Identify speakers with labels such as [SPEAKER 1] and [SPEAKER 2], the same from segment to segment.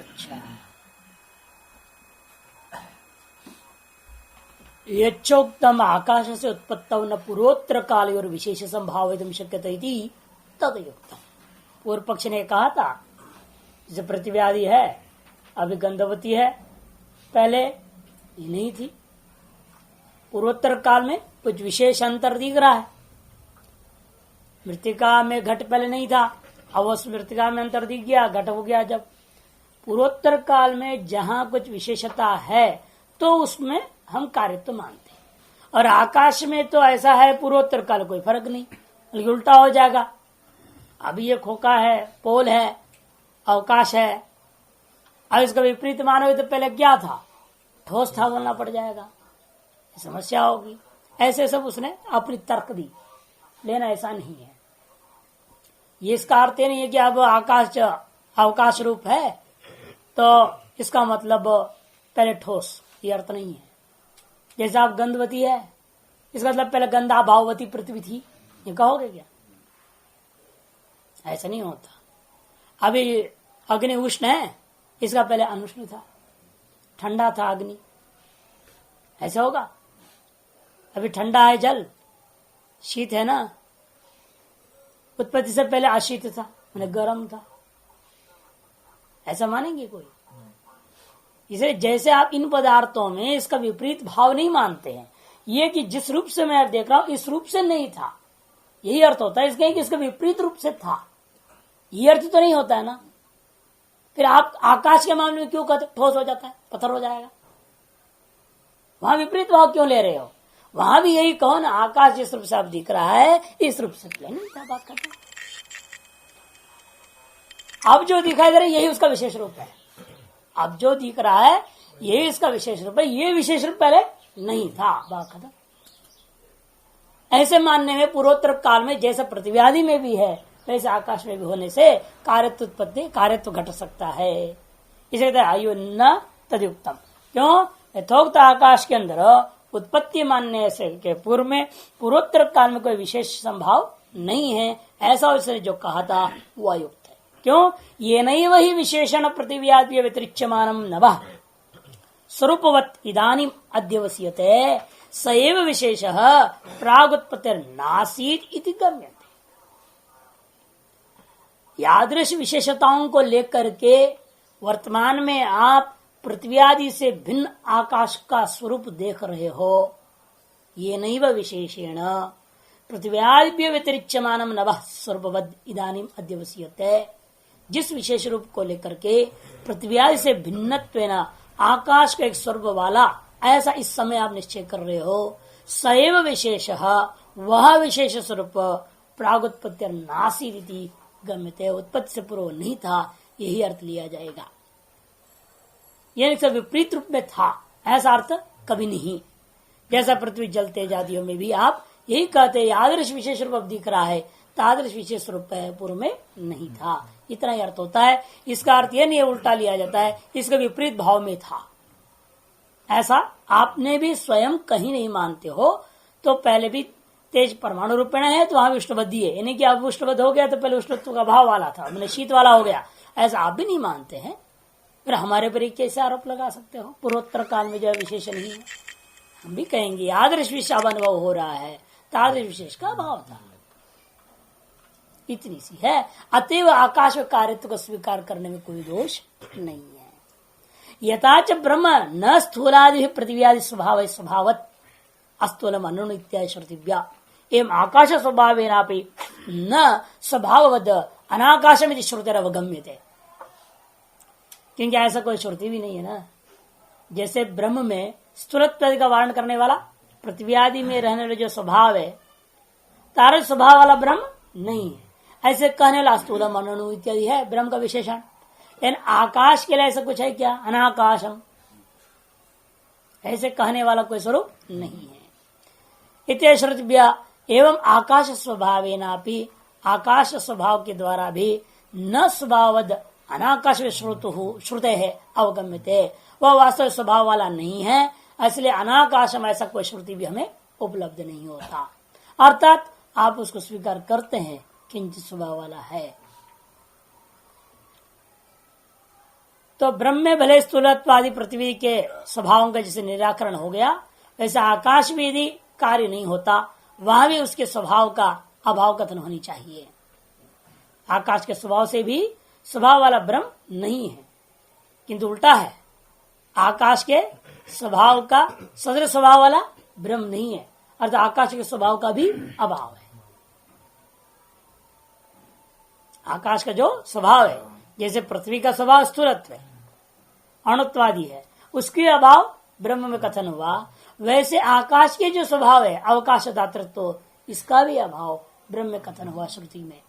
[SPEAKER 1] अच्छा, यच्चोक्तम आकाश से उत्पत्तौ न पूर्वोत्तर काल और विशेष संभावितुम शक्यते इति तदयुक्तम। पूर्व पक्ष ने कहा था जैसे प्रतिव्याधि है, अभी गंधवती है, पहले ये नहीं थी, पूर्वोत्तर काल में कुछ विशेष अंतर दिख रहा है। मृतिका में घट पहले नहीं था, अब उस मृतिका में अंतर दिख गया, घट हो गया। जब पूर्वोत्तर काल में जहां कुछ विशेषता है तो उसमें हम कार्यत्व मानते हैं, और आकाश में तो ऐसा है पूर्वोत्तर काल कोई फर्क नहीं, बल्कि उल्टा हो जाएगा। अभी ये खोखा है, पोल है, अवकाश है, अब इसका विपरीत मानोगे तो पहले क्या था, ठोस था बोलना पड़ जाएगा, समस्या होगी। ऐसे सब उसने अपनी तर्क दी, लेना ऐसा नहीं है। ये इसका अर्थ नहीं है कि अब आकाश अवकाश रूप है तो इसका मतलब पहले ठोस, ये अर्थ नहीं है। जैसे आप गंधवती है, इसका मतलब पहले गंधा भाववती पृथ्वी थी, ये कहोगे क्या? ऐसा नहीं होता। अभी अग्नि उष्ण है, इसका पहले अनुष्ण था, ठंडा था अग्नि, ऐसा होगा? अभी ठंडा है जल, शीत है ना, उत्पत्ति से पहले अशीत था, मैंने गर्म था, ऐसा मानेंगे कोई? इसे जैसे आप इन पदार्थों में इसका विपरीत भाव नहीं मानते हैं, ये कि जिस रूप से मैं देख रहा हूं इस रूप से नहीं था, यही अर्थ होता है इसका कि इसका विपरीत रूप से था, ये अर्थ तो नहीं होता है ना। फिर आप आकाश के मामले में क्यों कहते ठोस हो जाता है, पत्थर हो जाएगा? वहां विपरीत भाव क्यों ले रहे हो? वहां भी यही कहो ना, आकाश जिस रूप से आप दिख रहा है इस रूप से नहीं क्या बात करते। अब जो दिखाई दे रहा है यही उसका विशेष रूप है, अब जो दिख रहा है यही इसका विशेष रूप है, ये विशेष रूप पहले नहीं था, बात खत्म। ऐसे मानने में पूर्वोत्तर काल में जैसे प्रतिव्याधि में भी है वैसे आकाश में भी होने से कार्यत्व उत्पत्ति कार्यत्व घट सकता है। इसे आयु न तदयुक्तम, क्यों? यथोक्त आकाश के अंदर उत्पत्ति मानने से के पूर्व में पूर्वोत्तर काल में कोई विशेष संभाव नहीं है, ऐसा उसने जो कहा था वह युक्त है। क्यों? ये नहीं वही विशेषण प्रतिव्याधि व्यतिरिच्यमानम नभः स्वरूपवत् इदानीम अध्यवस्यते सएव विशेषः प्रागुत्पत्तिर्नासीत् इति गम्यते। यादृश विशेषताओं को लेकर के वर्तमान में आप पृथ्वी आदि से भिन्न आकाश का स्वरूप देख रहे हो, ये नैव विशेषेण पृथ्व्यादिभ्यो व्यतिरिच्यमानम नभः स्वरूपवद् इदानीम अध्यवस्यते। जिस विशेष रूप को लेकर के पृथ्वी आदि से भिन्नत्वेन आकाश का एक स्वरूप वाला ऐसा इस समय आप निश्चय कर रहे हो, सएव विशेषः वह विशेष स्वरूप प्रागुत्पत्तिर्नासीदिति गम्यते, उत्पत्ति से पूर्व नहीं था, यही अर्थ लिया जाएगा। यह सब विपरीत रूप में था ऐसा अर्थ कभी नहीं। जैसा पृथ्वी जल तेज आदियों में भी आप यही कहते हैं आदर्श विशेष रूप अब दिख रहा है, तादृश विशेष रूप पूर्व में नहीं था, इतना ही अर्थ होता है। इसका अर्थ यह नहीं उल्टा लिया जाता है इसका विपरीत भाव में था, ऐसा आपने भी स्वयं कहीं नहीं मानते हो। तो पहले भी तेज परमाणु रूपेण है तो वहां विष्णुबद्धि है, यानी कि अब विष्णुबद्ध हो गया तो पहले विष्णुत्व का भाव वाला था, मैंने शीत वाला हो गया, ऐसा आप भी नहीं मानते हैं। फिर हमारे पर कैसे आरोप लगा सकते हो? पूर्वोत्तर काल में जो विशेष नहीं है, हम भी कहेंगे आदर्श विशेष अनुभव हो रहा है, तादृश विशेष का भाव था, इतनी सी है। अतएव आकाश व कार्यत्व को स्वीकार करने में कोई दोष नहीं है। यथाच ब्रह्म न स्थूलादि पृथ्व्यादि स्वभाव स्वभावत अस्थूलम अनु इत्यादि श्रुतिभ्या एवं आकाश स्वभावेनापि न स्वभाववद अनाकाशमिति श्रुतिरवगम्यते। क्योंकि ऐसा कोई श्रुति भी नहीं है ना। जैसे ब्रह्म में स्थूलत्व का वारण करने वाला पृथ्वी आदि में रहने वाला जो स्वभाव है, तारक स्वभाव वाला ब्रह्म नहीं है, ऐसे कहने वाला स्थूलम अनु इत्यादि है ब्रह्म का विशेषण। लेकिन आकाश के लिए ऐसा कुछ है क्या? अनाकाशम, ऐसे कहने वाला कोई स्वरूप नहीं है। इत्यादि श्रुतिभ्या एवं आकाश स्वभावेनापि आकाश स्वभाव के द्वारा भी न स्वभावद अनाकाश श्रुते है अवगम्यते, वह वास्तव स्वभाव वाला नहीं है, इसलिए अनाकाशम ऐसा कोई श्रुति भी हमें उपलब्ध नहीं होता। अर्थात आप उसको स्वीकार करते हैं किंचित स्वभाव वाला है। तो ब्रह्म में भले स्थूलत्वादि पृथ्वी के स्वभावों का जैसे निराकरण हो गया, वैसे आकाश में यदि कार्य नहीं होता वहां भी उसके स्वभाव का अभाव कथन होनी चाहिए। आकाश के स्वभाव से भी स्वभाव वाला ब्रह्म नहीं है, किंतु उल्टा है, आकाश के स्वभाव का सदृश स्वभाव वाला ब्रह्म नहीं है, अर्थात आकाश के स्वभाव का भी अभाव है। आकाश का जो स्वभाव है, जैसे पृथ्वी का स्वभाव स्थूलत्व है, अणुत्वादी है, उसके अभाव ब्रह्म में कथन हुआ, वैसे आकाश के जो स्वभाव है अवकाश दातृत्व, तो इसका भी अभाव ब्रह्म में कथन हुआ श्रुति में।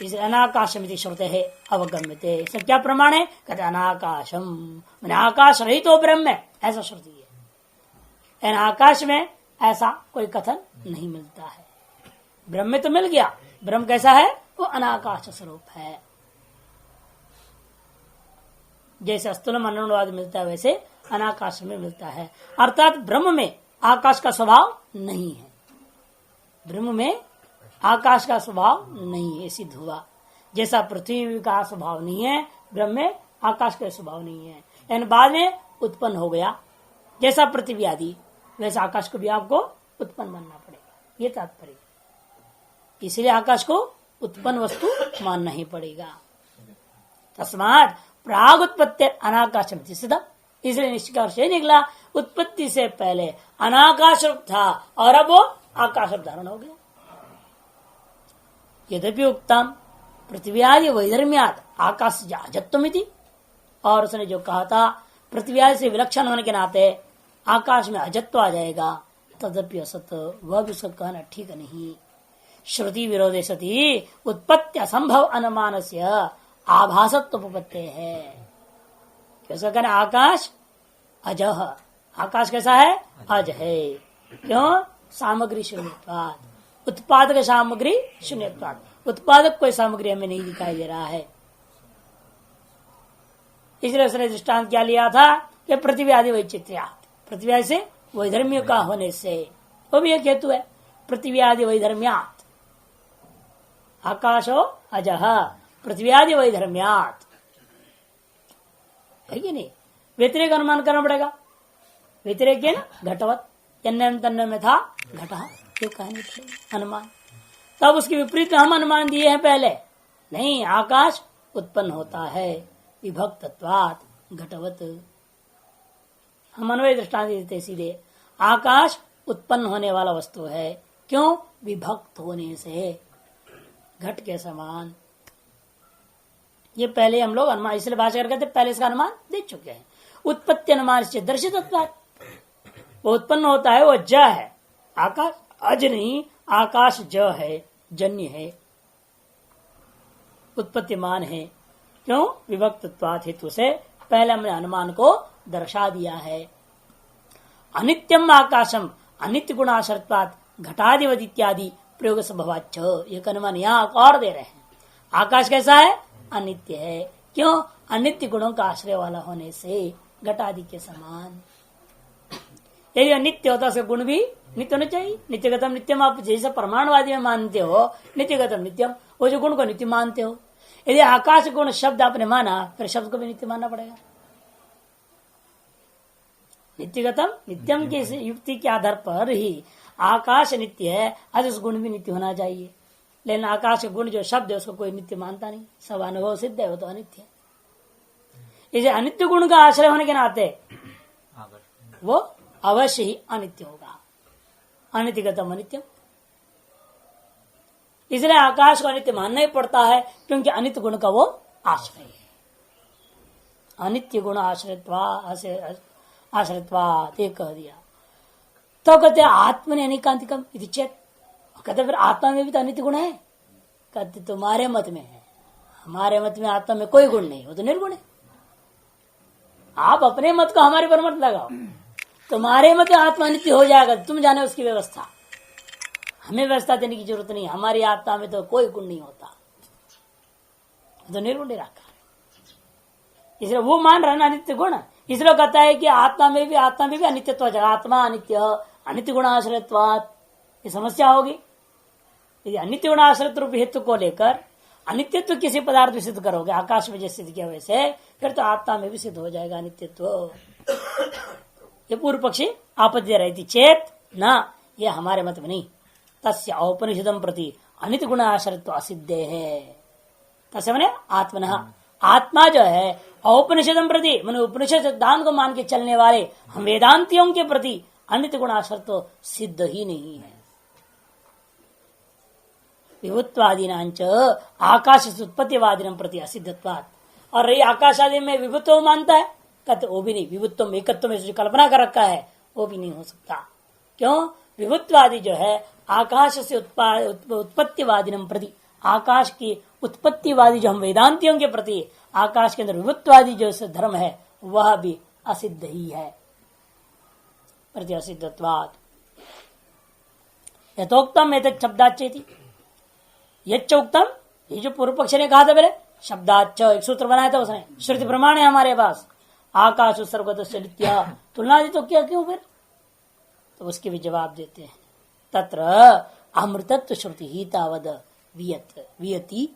[SPEAKER 1] इस अनाकाशम श्रुते है अवगम्यते, इससे क्या प्रमाण है? कहते अनाकाशम, मैंने आकाश रहित तो ब्रह्म है, ऐसा श्रुति है। आकाश में ऐसा कोई कथन नहीं मिलता है। ब्रह्म में तो मिल गया, ब्रह्म कैसा है? वो अनाकाश स्वरूप है। जैसे अस्तुल मनोवाद मिलता है वैसे अनाकाश में मिलता है, अर्थात ब्रह्म में आकाश का स्वभाव नहीं है। ब्रह्म में आकाश का स्वभाव नहीं है, सिद्ध हुआ। जैसा पृथ्वी का स्वभाव नहीं है, ब्रह्म में आकाश का स्वभाव नहीं है, यानी बाद में उत्पन्न हो गया। जैसा पृथ्वी आदि वैसा आकाश को भी आपको उत्पन्न मानना पड़ेगा, ये तात्पर्य। इसलिए आकाश को उत्पन्न वस्तु मानना ही पड़ेगा। तस्मात् प्राग उत्पत्ति अनाकाशम सिद्ध, इसलिए निष्कर्ष निकला उत्पत्ति से पहले अनाकाश रूप था और अब वो आकाश धारण हो गया। यद्यपि उक्तम पृथ्वी आदि वैधर्म्यात आकाश अजत्वमिति, और उसने जो कहा था पृथ्वी आदि से विलक्षण होने के नाते आकाश में अजत्व आ जाएगा, तदपि असत, वह भी उसका कहना ठीक नहीं। श्रुति विरोधे सती उत्पत्ति असंभव अनुमान से आभासत्व उपपत्ति है। कैसा कहना? आकाश अजह, आकाश कैसा है? अज है। क्यों? सामग्री शून्यत्वात्, उत्पादक सामग्री शून्यत्वात्, उत्पादक कोई सामग्री हमें नहीं दिखाई दे रहा है। इसलिए उसने दृष्टांत क्या लिया था कि पृथ्वी आदि वैचित्र्या, पृथ्वी आदि से वैधर्म्य का होने से, वो भी एक हेतु है। पृथ्वी आदि वैधर्म्यात्, आकाशो अजह पृथ्वी आदि वैधर्म्यात्, है कि नहीं? व्यतिरेक अनुमान करना पड़ेगा। व्यतिरेक है ना, घटवत जन्म तन्म में था घटा, ये कहनी पड़ेगी अनुमान। तब उसके विपरीत हम अनुमान दिए हैं पहले, नहीं आकाश उत्पन्न होता है विभक्तत्वात् घटवत। हम अन्वय दृष्टांत देते सीधे, आकाश उत्पन्न होने वाला वस्तु है, क्यों? विभक्त होने से, घट के समान। ये पहले हम लोग अनुमान इसलिए भाषा करते पहले इसका अनुमान दे चुके हैं। उत्पत्ति अनुमान से दर्शित, वो उत्पन्न होता है, वो ज है, आकाश अज नहीं, आकाश ज है, जन्य है, उत्पत्तिमान है। क्यों? विभक्तत्वात् हेतु से पहले हमने अनुमान को दर्शा दिया है। अनित्यम आकाशम अनित्य गुणाश्रत्वात् घटादिवद इत्यादि प्रयोग संभवाच्च, एक अनुमान यहाँ और दे रहे हैं। आकाश कैसा है? अनित्य है, क्यों? अनित्य गुणों का आश्रय वाला होने से, घटादि के समान। यदि अनित्य होता उसके गुण भी नित्य होने चाहिए। नित्यगतम नित्यम, आप जैसे प्रमाणवादी में मानते हो नित्यगतम नित्यम, वो जो गुण को नित्य मानते हो। यदि आकाश गुण शब्द आपने माना, फिर शब्द को भी नित्य मानना पड़ेगा। नित्यगतम नित्यम की युक्ति के आधार पर ही आकाश नित्य है, आज उस गुण भी नित्य होना चाहिए। लेकिन आकाश गुण जो शब्द है उसको कोई नित्य मानता नहीं, सब अनुभव सिद्ध है, वो तो अनित्य है। इसे अनित्य गुण का आश्रय होने के नाते वो अवश्य ही अनित्य होगा, अनित्यगतम अनित्यम। इसलिए आकाश को अनित्य मानना ही पड़ता है, क्योंकि अनित्य गुण का वो आश्रय है। अनित्य गुण आश्रयत्वात् कह दिया। तो कहते आत्मा ने अनिकांतिकम इति चेत, कहते फिर आत्मा में भी तो अनित्य गुण है। कहते तुम्हारे मत में है, हमारे मत में आत्मा में कोई गुण नहीं, वो तो निर्गुण है। आप अपने मत को हमारे पर मत लगाओ, तुम्हारे मत आत्मा नित्य हो जाएगा, तुम जाने उसकी व्यवस्था, हमें व्यवस्था देने की जरूरत नहीं। हमारी आत्मा में तो कोई गुण नहीं होता, तो निर्गुण ही रखा। इसलिए वो मान रहा ना अनित्य गुण, इसलिए कहता है कि आत्मा में भी अनित्यत्व, आत्मा अनित्य, अनित्य गुण आश्रयत्वात्, ये समस्या होगी। यदि अनित्य गुण आश्रित रूप हेतु को लेकर अनित्यत्व किसी पदार्थ में सिद्ध करोगे, आकाश में जैसे सिद्ध किया वैसे, फिर तो आत्मा में भी सिद्ध हो जाएगा अनित्यत्व। ये पूर्व पक्षी आपत्ति रहती चेत न, ये हमारे मत में नहीं। तस्य औपनिषदम प्रति अनित गुण आश्रित्व असिद्धे है। तस्य मैंने आत्मनः, आत्मा जो है औपनिषदम प्रति मैंने उपनिषद सिद्धांत को मान के चलने वाले हम वेदांतियों के प्रति अनित गुण आश्रित्व सिद्ध ही नहीं है। विभुत्वादीनांच आकाश उत्पत्तिवादिनम प्रति असिद्धत्वात्। और रही आकाश आदि में विभुत्व मानता है, कहते वो भी नहीं, विभुत्व एकत्व में जो कल्पना कर रखा है वो भी नहीं हो सकता। क्यों? विभुत्वादि जो है आकाश से उत्पत्तिवादिनम प्रति, आकाश की उत्पत्तिवादी जो हम वेदांतियों के प्रति आकाश के अंदर विभुत्वादी जो धर्म है वह भी असिद्ध ही है, प्रति असिद्धत्वात्। यथोक्तम एतत् शब्दाच्चेति, यच्चोक्तम, ये जो पूर्व पक्ष ने कहा था पहले शब्दाच्च, एक सूत्र बनाया था उसने, श्रुति प्रमाण है हमारे पास, आकाश सर्वगतस्य नित्य, तुलना दी तो क्या क्यों फिर? तो उसके भी जवाब देते हैं। तत्र अमृतत्व श्रुति ही तावद वियति,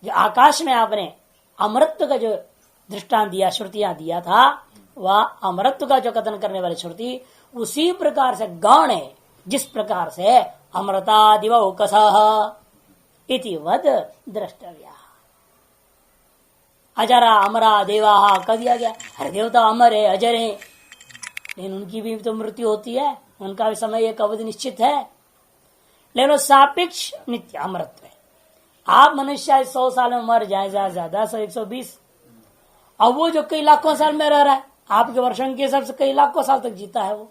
[SPEAKER 1] जो आकाश में आपने अमृतत्व का जो दृष्टांत दिया, श्रुतियां दिया था, वह अमृतत्व का जो कथन करने वाली श्रुति उसी प्रकार से गौण है जिस प्रकार से अमृतादिव औकसः इति वद द्रष्टव्या। अजरा अमरा देवा कह दिया गया, हर देवता अमर है, अजर है, लेकिन उनकी भी तो मृत्यु होती है, उनका भी समय एक अवधि निश्चित है, लेकिन सापेक्ष नित्य अमृत है। आप मनुष्य 100 साल में मर जाए, ज्यादा 120, अब वो जो कई लाखों साल में रह रहा है, आपके वर्षों के हिसाब से कई लाखों साल तक जीता है वो,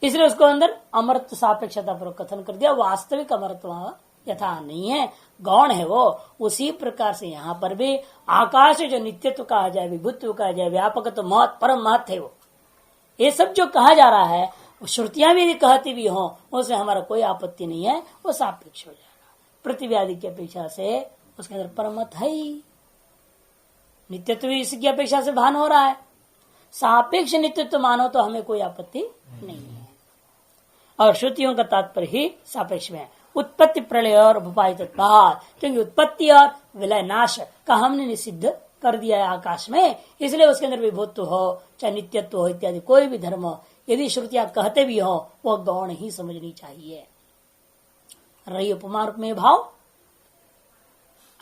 [SPEAKER 1] इसलिए उसको अंदर अमृत सापेक्षता पर कथन कर दिया। वास्तविक अमृत यथा नहीं है, गौण है वो। उसी प्रकार से यहाँ पर भी आकाश जो नित्यत्व कहा जाए, विभुत्व कहा जाए, व्यापक तो महत परम महत है वो, ये सब जो कहा जा रहा है श्रुतियां भी कहती भी हो, उसमें हमारा कोई आपत्ति नहीं है, वो सापेक्ष हो जाएगा। पृथ्वी आदि की अपेक्षा से उसके अंदर परमत है ही, नित्यत्व इसकी अपेक्षा से भान हो रहा है, सापेक्ष नित्यत्व मानो तो हमें कोई आपत्ति नहीं है। और श्रुतियों का तात्पर्य ही सापेक्ष में उत्पत्ति प्रलय और उपाय तत्पात, क्योंकि उत्पत्ति और विलय नाश का हमने निषिद्ध कर दिया है आकाश में, इसलिए उसके अंदर विभुत्व हो चाहे नित्यत्व हो इत्यादि कोई भी धर्म हो, यदि श्रुतियां कहते भी हो वो गौण ही समझनी चाहिए। रही उपमा रूप में भाव,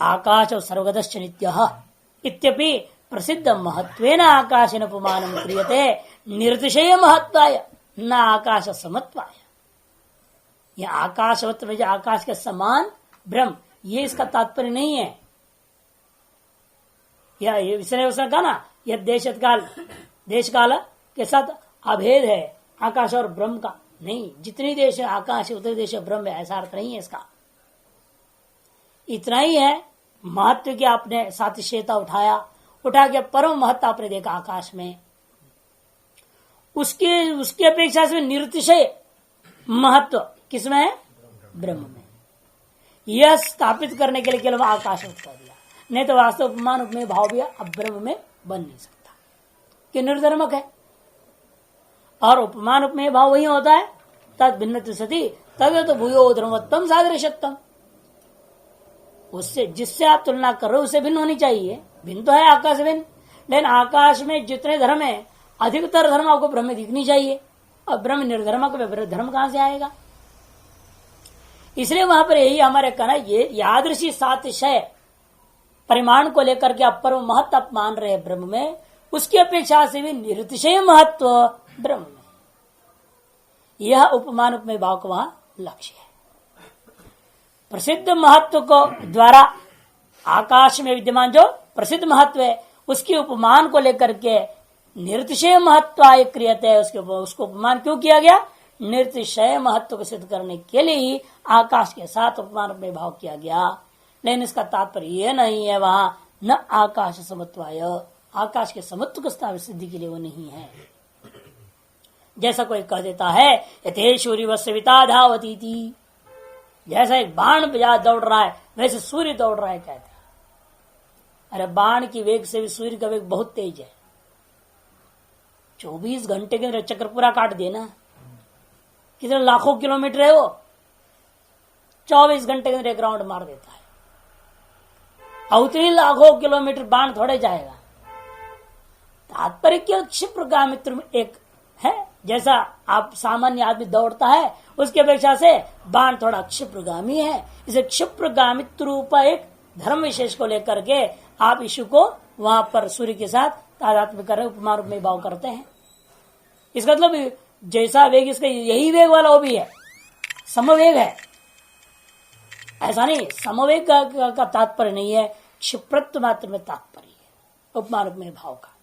[SPEAKER 1] आकाश और सर्वगतश्च नित्यः इत्यपि प्रसिद्ध महत्वेन आकाशेन उपमानं क्रियते निर्तिशय महत्वाय न आकाश समत्वाय। यह आकाशवत में आकाश के समान ब्रह्म, ये इसका तात्पर्य नहीं है। यह इसने उसने कहा ना, यह देश काल के साथ अभेद है आकाश और ब्रह्म का, नहीं, जितनी देश है आकाश है उतनी देश है ब्रह्म है, ऐसा अर्थ नहीं है इसका। इतना ही है महत्व की आपने सातिशयता उठा के परम महत्व आपने देखा आकाश में, उसकी अपेक्षा से निरतिशय महत्व किसमें है? ब्रह्म में। यह स्थापित करने के लिए केवल आकाश कर दिया, नहीं तो वास्तव उपमान उपमेय भाव भी अब ब्रह्म में बन नहीं सकता, कि निर्धर्मक है। और उपमान उपमेय भाव वही होता है तद भिन्न सती तद तो भूयो ध्रुवत्तम सादृश्यत्तम, उससे जिससे आप तुलना कर रहे हो उससे भिन्न होनी चाहिए। भिन्न तो है आकाश भिन्न, लेकिन आकाश में जितने धर्म है अधिकतर धर्म आपको ब्रह्म में दिखनी चाहिए, और ब्रह्म निर्धर्मक धर्म कहां से आएगा? इसलिए वहां पर यही हमारे कहना, ये यादृशी सातिशय परिमाण को लेकर के आप परम महत्व आप मान रहे हैं ब्रह्म में, उसकी अपेक्षा से भी निरतिशय महत्व ब्रह्म में, यह उपमान उपमेय भाव का वहां लक्ष्य है। प्रसिद्ध महत्व को द्वारा आकाश में विद्यमान जो प्रसिद्ध महत्व है उसके उपमान को लेकर के निरतिशय महत्व आय क्रियते है, उसको उपमान क्यों किया गया? निरतिशय महत्व को सिद्ध करने के लिए ही आकाश के साथ उपमान में भाव किया गया। लेकिन इसका तात्पर्य यह नहीं है वहां न आकाश समत्वाय, आकाश के समत्व को सिद्धि के लिए वो नहीं है। जैसा कोई कह देता है यथे सूर्य सविता धावती थी, जैसा एक बाण दौड़ रहा है वैसे सूर्य दौड़ रहा है, कहते हैं। अरे बाण की वेग से भी सूर्य का वेग बहुत तेज है, 24 घंटे के अंदर चक्कर पूरा काट देना, कितने लाखों किलोमीटर है वो, 24 घंटे के अंदर एक राउंड मार देता है। और उतनी लाखों किलोमीटर बाण थोड़े जाएगा। तात्पर्य केवल क्षिप्रगामित्र में एक है, जैसा आप सामान्य आदमी दौड़ता है उसकी अपेक्षा से बाण थोड़ा क्षिप्रगामी है। इसे क्षिप्रगामित्व रूप एक धर्म विशेष को लेकर के आप इशु को वहां पर सूर्य के साथ तादात्म्य कर रहे, उपमा रूप में भाव करते हैं। इसका मतलब जैसा वेग इसका यही वेग वाला वो भी है, समवेग है, ऐसा नहीं। समवेग का तात्पर्य नहीं है, क्षिप्रत्व मात्र में तात्पर्य है उपमा रूप में भाव का।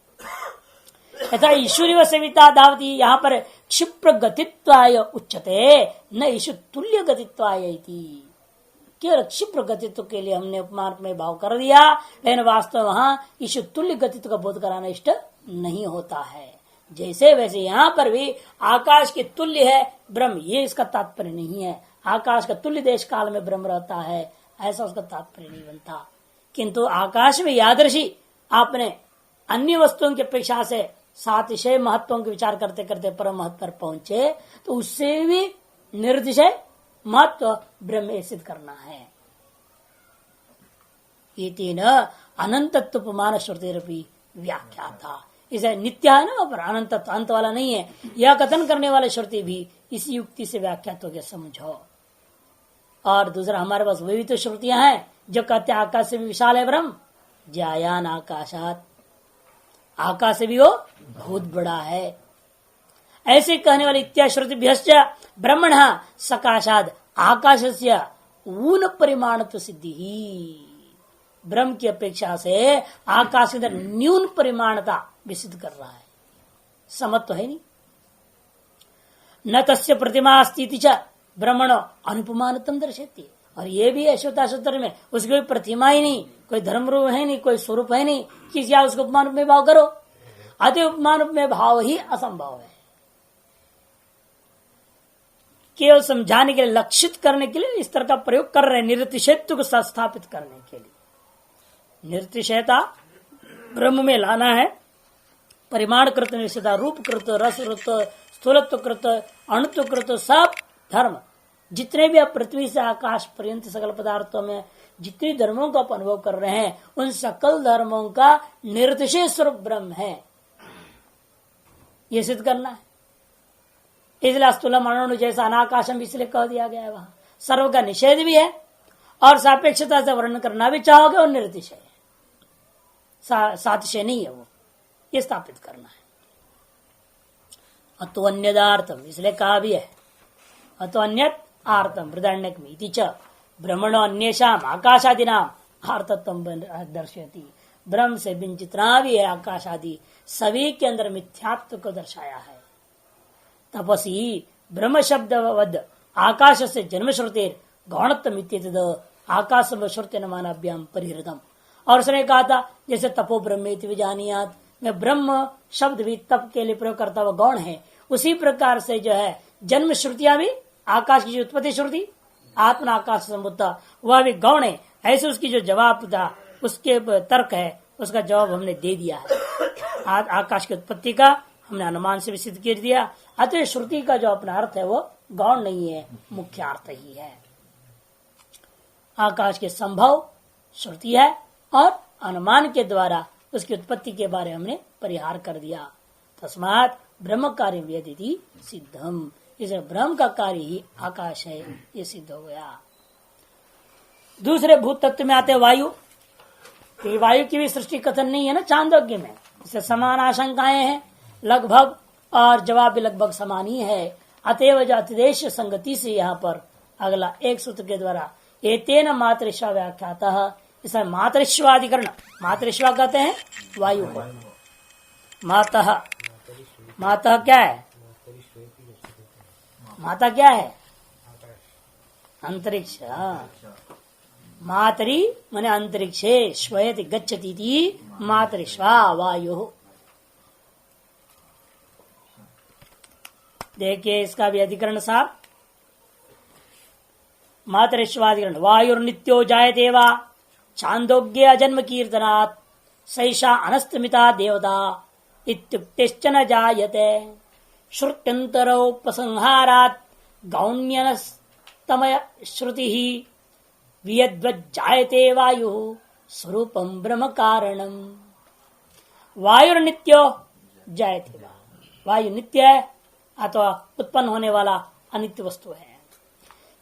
[SPEAKER 1] तथा ईश्वरी व सेविता धावती, यहाँ पर क्षिप्र गतित्वाय उच्चते न ईशु तुल्य गतित्वाय इति। केवल क्षिप्र गतित्व के लिए हमने उपमा रूप में भाव कर दिया, लेकिन वास्तव वहां ईशु तुल्य गतित्व का बोध कराना इष्ट नहीं होता है। जैसे वैसे यहाँ पर भी आकाश के तुल्य है ब्रह्म, ये इसका तात्पर्य नहीं है। आकाश का तुल्य देश काल में ब्रह्म रहता है, ऐसा उसका तात्पर्य नहीं बनता। किंतु आकाश में यादृशी आपने अन्य वस्तुओं की अपेक्षा से सातिशय महत्वों के विचार करते करते परम महत्व पर पहुंचे, तो उससे भी निर्दिशय महत्व ब्रह्म सिद्ध करना है। ये न अनंतत्वमान श्रुतिरपि व्याख्या था। इसे नित्य है ना, पर अनंत अंत वाला नहीं है, यह कथन करने वाले श्रुति भी इसी युक्ति से व्याख्यात हो गया, समझो। और दूसरा हमारे पास वही तो श्रुतियां हैं जो कहते हैं आकाश से भी विशाल है ब्रह्म, जायान आकाशात, आकाश से भी वो बहुत बड़ा है। ऐसे कहने वाले इत्याश्रुति ब्रह्मण सकाशाद आकाश से ऊन परिमाण तो सिद्धि ही, ब्रह्म की अपेक्षा से आकाश के अंदर न्यून परिमाणता विसिद्ध कर रहा है, समत्व है नहीं। न तस्य प्रतिमा अस्ति च ब्रह्मण अनुपमानतम दर्शयति। और ये भी है श्वेताशुत्र में, उसकी कोई प्रतिमा ही नहीं, कोई धर्म रूप है नहीं, कोई स्वरूप है नहीं, किसी आप उसको उपमान रूप में भाव करो। अति उपमान रूप में भाव ही असंभव है। केवल समझाने के लिए, लक्षित करने के लिए इस तरह का प्रयोग कर रहे हैं, निरतिशयत्व को स्थापित करने के लिए। निरतिशयता ब्रह्म में लाना है, परिमाण कृत निश्चिता, रूप कृत, रस कृत, स्थूलत्व कृत, अणुत्व कृत, सब धर्म जितने भी आप पृथ्वी से आकाश पर्यंत सकल पदार्थों में जितने धर्मों का आप अनुभव कर रहे हैं, उन सकल धर्मों का निर्तिशय स्वरूप ब्रह्म है, ये सिद्ध करना है। इसलिए स्थूलम अणु जैसा अनाकाशम इसलिए कह दिया गया है। वहां सर्व का निषेध भी है और सापेक्षता से वर्णन करना भी चाहोगे और निर्तिशय है, सातिशय नहीं है, वो ये स्थापित करना है। अतो अन्यदार्थम इसलिए कहा भी है, अतो अन्यत आर्तम बृहदारण्यक में इति च ब्रह्मणो अन्येषाम आकाशादिनाम आर्तत्वम दर्शयति। ब्रह्म से बिन जितना भी है आकाश आदि सभी के अंदर मिथ्यात्व को दर्शाया है। तपसी ब्रह्म शब्द वद आकाश से जन्म श्रुतिर गौणत्व आकाश श्रुति नमानाभ्याम परिहृतम। और उसने कहा था जैसे तपो ब्रह्मेति विजानियात में ब्रह्म शब्द भी तप के लिए प्रयोग करता हुआ गौण है, उसी प्रकार से जो है जन्म श्रुतियां भी आकाश की जो उत्पत्ति श्रुति आत्मा आकाश संबुद्ध वह भी गौण है। ऐसे उसकी जो जवाब था, उसके तर्क है, उसका जवाब हमने दे दिया है। आकाश की उत्पत्ति का हमने अनुमान से भी सिद्ध कर दिया। अतः श्रुति का जो अपना अर्थ है वो गौण नहीं है, मुख्य अर्थ ही है। आकाश के संभव श्रुति है और अनुमान के द्वारा उसकी उत्पत्ति के बारे में हमने परिहार कर दिया। तस्मात् ब्रह्म कार्य व्यदिति सिद्धम, इसे ब्रह्म का कार्य ही आकाश है, ये सिद्ध हो गया। दूसरे भूत तत्व में आते वायु, तो वायु की भी सृष्टि कथन नहीं है ना चांदोग्य में, इससे समान आशंकाएं हैं लगभग, और जवाब भी लगभग समान ही है। अतएव जो अतिदेश संगति से यहाँ पर अगला एक सूत्र के द्वारा एतेन मातृश्वा व्याख्यातः, इसमें मातृश्वाधिकरण, मातृश्वा कहते हैं वायु को। मातः, मातः क्या है? माता क्या है? अंतरिक्ष। मातरी माने अंतरिक्षे श्वयति गच्छति इति मातृश्वा वायु। देखिए इसका भी अधिकरण साहब, मातृश्वाधिकरण वायुर्नित्यो जायते वा छांदोग्य अजन्म कीर्तनात् सैषा अनस्तमिता देवता इत्युक्तिश्चन जायते श्रुत्यंतरोपसंहारात् गौण्यनस्तमय श्रुति वियद्वज्जायते वायु स्वरूपम ब्रह्म कारणम। वायु नित्यो जायते वा, वायु नित्य है अथवा उत्पन्न होने वाला अनित्य वस्तु है।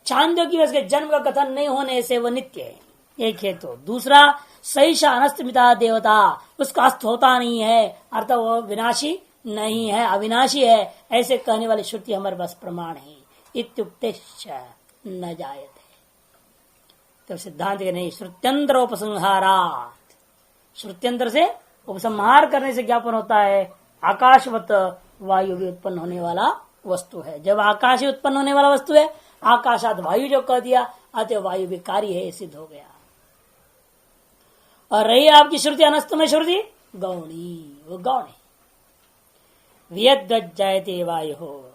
[SPEAKER 1] चांदों की उसके जन्म का कथन नहीं होने से वह नित्य है, एक है। तो दूसरा सैषा अनस्तमिता देवता, उसका अस्त होता नहीं है अर्थात वो विनाशी नहीं है, अविनाशी है, ऐसे कहने वाली श्रुति हमारे पास प्रमाण है। इत्युक्तेश्च न जायते, तो सिद्धांत के नहीं, श्रुत्यंतर उपसंहारात, श्रुत्यंतर से उपसंहार करने से ज्ञापन होता है आकाशवत वायु भी उत्पन्न होने वाला वस्तु है। जब आकाश ही उत्पन्न होने वाला वस्तु है, आकाशात वायु जो कह दिया अतः वायु भी कार्य है, सिद्ध हो गया। और रही आपकी श्रुति अनस्तमय श्रुति गौणी, वो गौण है। वियद्वज् जायते वायु हो,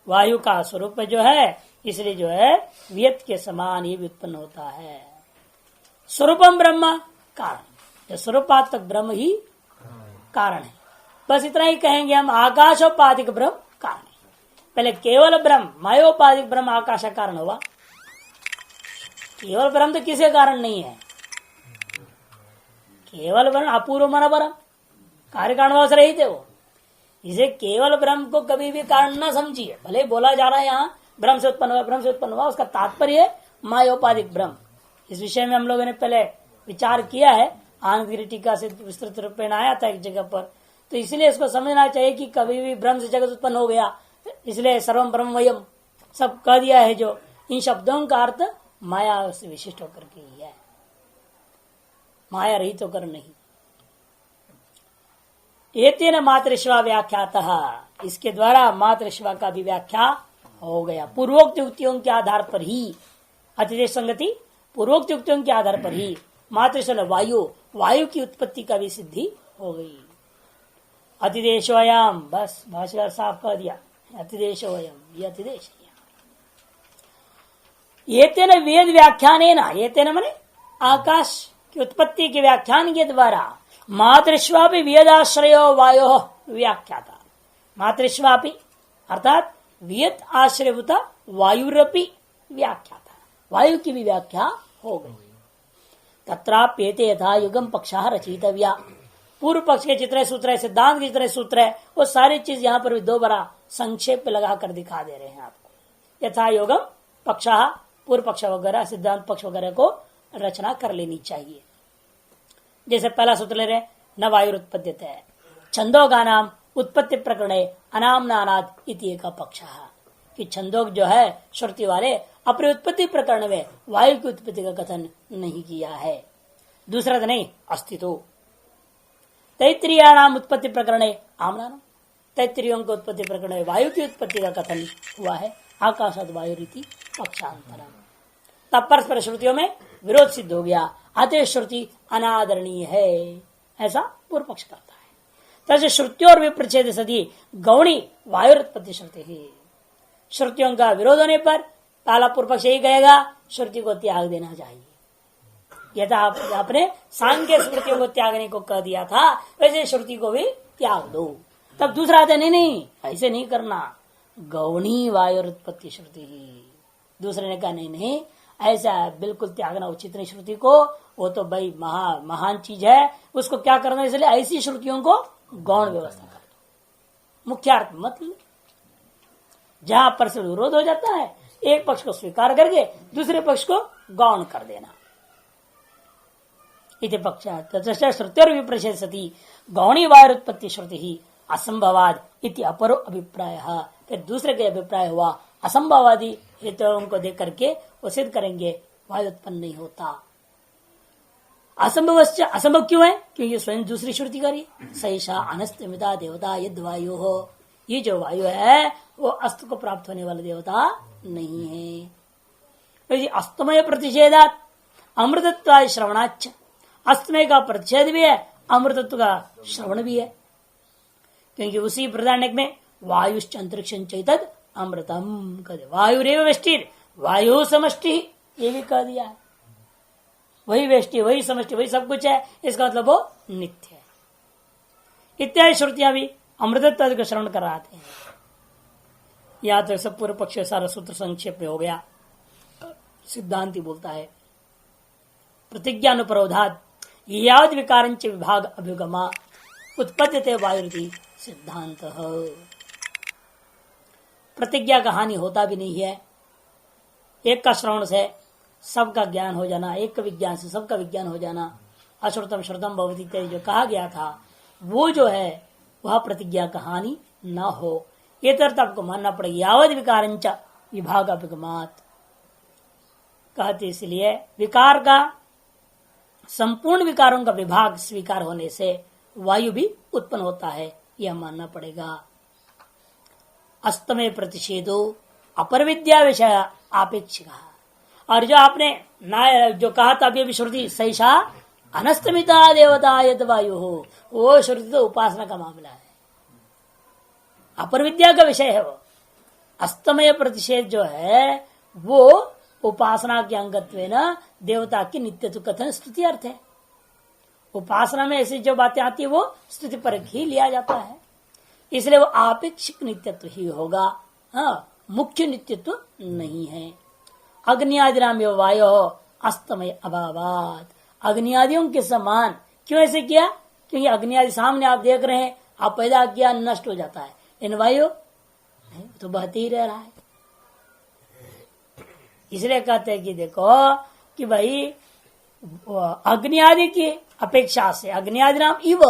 [SPEAKER 1] वायु का स्वरूप जो है, इसलिए जो है वियत के समान ये भी उत्पन्न होता है। स्वरूपम ब्रह्म कारण, जो स्वरूपात्मक ब्रह्म ही कारण है। बस इतना ही कहेंगे हम, आकाशोपाधिक ब्रह्म कारण है। पहले केवल ब्रह्म, मायोपाधिक ब्रह्म आकाश का कारण हुआ। केवल ब्रह्म तो किसी कारण नहीं है, केवल ब्रह्म अपूर्व मन ब्रह्म, कार्य कारण से रहित है वो। इसे केवल ब्रह्म को कभी भी कारण न समझिए। भले बोला जा रहा है यहाँ ब्रह्म से उत्पन्न हुआ, ब्रह्म से उत्पन्न हुआ, उसका तात्पर्य है मायोपाधिक ब्रह्म। इस विषय में हम लोगों ने पहले विचार किया है, आनंद गिरि टीका से विस्तृत रूप में आया था एक जगह पर। तो इसलिए इसको समझना चाहिए कि कभी भी ब्रह्म से जगत उत्पन्न हो गया, इसलिए सर्वम ब्रह्म वयम सब कह दिया है। जो इन शब्दों का अर्थ माया से विशिष्ट होकर के ही है, माया रहित होकर नहीं। एतेन मातृश्वा व्याख्यातः, इसके द्वारा मातृश्वा का भी व्याख्या हो गया। पूर्वोक्त युक्तियों के आधार पर ही, अतिदेश संगति पूर्वोक्त युक्तियों के आधार पर ही मातृश्व वायु, वायु की उत्पत्ति का भी सिद्धि हो गई। अतिदेशोयम, बस भाष्यकार साफ कह दिया, अतिदेशोयम, ये अतिदेश। एतेन वेद व्याख्यानेन, एतेन माने आकाश की उत्पत्ति के व्याख्यान के द्वारा मातृश्वापि वेदाश्रयो वायो व्याख्याता। मातृश्वापि अर्थात वेद आश्रयभूत वायुरपि व्याख्याता, वायु की भी व्याख्या हो गई। तत्राप्येते यथा युगम पक्षः रचितव्या, पूर्व पक्ष के चित्र सूत्र है, सिद्धांत के चित्र सूत्र है, वो सारी चीज यहाँ पर भी दो बारा संक्षेप में लगाकर दिखा दे रहे हैं आपको। यथा योगम पक्षः, पूर्व पक्ष वगैरह सिद्धांत पक्ष वगैरह को रचना कर लेनी चाहिए। जैसे पहला सूत्र ले रहे, न वायुरुत्पद्यते, छंदोगा नाम उत्पत्ति प्रकरणे अनामनानाद इति एक पक्ष, कि छंदोग जो है श्रुति वाले अपने उत्पत्ति प्रकरण में वायु की उत्पत्ति का कथन नहीं किया है। दूसरा तो नहीं, अस्तित्व तैत्तिरीया नाम उत्पत्ति प्रकरणे आमनानम, तैत्तिरीयों की उत्पत्ति प्रकरण में वायु की उत्पत्ति का कथन हुआ है। आकाशाद वायु रीति पक्षांतरम, तब परस्पर श्रुतियों में विरोध सिद्ध हो गया, अतः श्रुति अनादरणीय है, ऐसा पूर्व पक्ष करता है। तसे श्रुतियों और विप्रच्छेद सदी गौणी वायुरुत्पत्ति श्रुति ही, श्रुतियों का विरोध होने पर पहला पूर्व पक्ष यही कहेगा श्रुति को त्याग देना चाहिए। यथा आपने सांख्य स्मृतियों को त्यागने को कह दिया था, वैसे श्रुति को भी त्याग दो। तब दूसरा आता नहीं, ऐसे नहीं करना, गौणी वायुरुत्पत्ति श्रुति ही। दूसरे ने कहा नहीं, ऐसा बिल्कुल त्यागना उचित नहीं श्रुति को, वो तो भाई महान चीज है, उसको क्या करना, इसलिए ऐसी श्रुतियों को गौण व्यवस्था कर दो। मुख्यार्थ मतलब जहां पर से विरोध हो जाता है, एक पक्ष को स्वीकार करके दूसरे पक्ष को गौण कर देना। इति पक्षात् श्रुतियोर विप्रच्छेद सती गौणी वायुरुत्पत्ति श्रुति ही असंभवाद इति अपरो अभिप्राय। फिर दूसरे के अभिप्राय हुआ असंभवादी हेतुओं को देख करके वो सिद्ध करेंगे वायु उत्पन्न नहीं होता। असंभव क्यों है? क्योंकि स्वयं दूसरी श्रुति करी, सैषा अनस्तमिता देवता यद वायु हो, ये जो वायु है वो अस्त को प्राप्त होने वाला देवता नहीं है। अस्तमय प्रतिषेधात अमृतत्व श्रवणाच, अस्तमय का प्रतिषेध भी है, अमृतत्व का श्रवण भी है, क्योंकि उसी प्रधानक में वायुश्च अंतरिक्ष चैतद अमृतम कह, वायुरेव वेष्टिर, वायु समष्टि, ये भी कह दिया है। वही वेष्टि, वही समष्टि, वही सब कुछ है, इसका मतलब वो नित्य है। इत्यादि श्रुतियां भी अमृतत्व का श्रवण कर रहे हैं। या तो सब पूर्व पक्ष सारा सूत्र संक्षेप में हो गया। सिद्धांति बोलता है प्रतिज्ञानुपरोधात यावद विकारंच विभाग अभ्युगमा उत्पत्ति वायुति सिद्धांत। प्रतिज्ञा का हानि होता भी नहीं है। एक का श्रवण से सबका ज्ञान हो जाना, एक का विज्ञान से सबका विज्ञान हो जाना, अश्रुतम श्रुतम भवति इत्यादि जो कहा गया था वो जो है वह प्रतिज्ञा का हानि न हो, ये तरह आपको मानना पड़ेगा। यावद विकारंच विभाग अभिगमात कहते, इसलिए विकार का संपूर्ण विकारों का विभाग स्वीकार होने से वायु भी उत्पन्न होता है, यह मानना पड़ेगा। अस्तमय प्रतिषेधो अपर विद्या विषय आपेक्षिका। और जो आपने जो कहा था अभी श्रुति सैषा अनस्तमिता देवता यद वायु हो, वो श्रुति तो उपासना का मामला है, अपर विद्या का विषय है वो। अस्तमय प्रतिषेध जो है वो उपासना के अंगत्व न देवता की नित्यत्व कथन स्तुति अर्थ है। उपासना में ऐसी जो बातें आती है वो स्तुति पर ही लिया जाता है, इसलिए वो आपेक्षिक नित्यत्व ही होगा, हाँ, मुख्य नित्यत्व नहीं है। अग्नि आदि नाम वायु अस्तमय अभावात, अग्नि आदियों के समान क्यों ऐसे किया? क्योंकि अग्नि आदि सामने आप देख रहे हैं, आप पैदा किया नष्ट हो जाता है, इन वायु तो बहती ही रह रहा है। इसलिए कहते हैं कि देखो कि भाई अग्नि आदि की अपेक्षा से अग्नि आदि नाम इव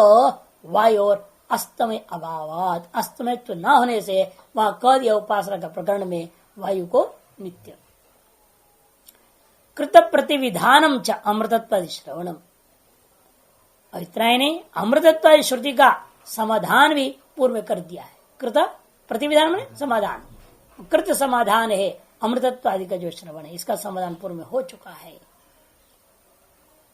[SPEAKER 1] वायु और अस्तमय अभावात, अस्तमय तो न होने से वहां कह दिया उपासना का प्रकरण में वायु को नित्य। कृत प्रतिविधानम च अमृतत्व श्रवणम, और इतना ही नहीं, अमृतत्व श्रुति का समाधान भी पूर्व में कर दिया है। कृत प्रतिविधान में समाधान, कृत समाधान है अमृतत्व आदि का जो श्रवण है, इसका समाधान पूर्व में हो चुका है।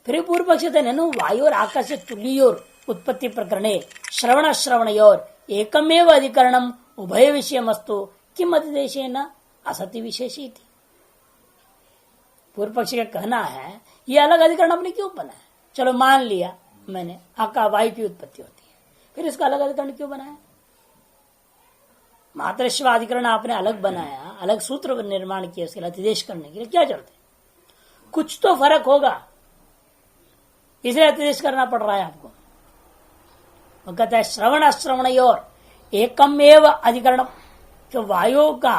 [SPEAKER 1] फिर पूर्व पक्ष नु वायु और आकाश तुल्योर उत्पत्ति प्रकरणे श्रवण श्रवणयोर एकमेव अधिकरणम उभय विषयमस्तु किम अधिदेशे न असति विशेषी थी। पूर्व पक्षी का कहना है ये अलग अधिकरण अपने क्यों बना है? चलो मान लिया मैंने आकाश वायु की उत्पत्ति होती है, फिर इसका अलग अधिकरण क्यों बनाया? मातृश्व अधिकरण आपने अलग बनाया, अलग सूत्र निर्माण किया उसके लिए अतिदेश करने के लिए क्या जरूरत है? कुछ तो फर्क होगा, इसलिए अतिदेश करना पड़ रहा है आपको। वो कहता है श्रवण श्रवणयोर एकमेव अधिकरण, जो वायु का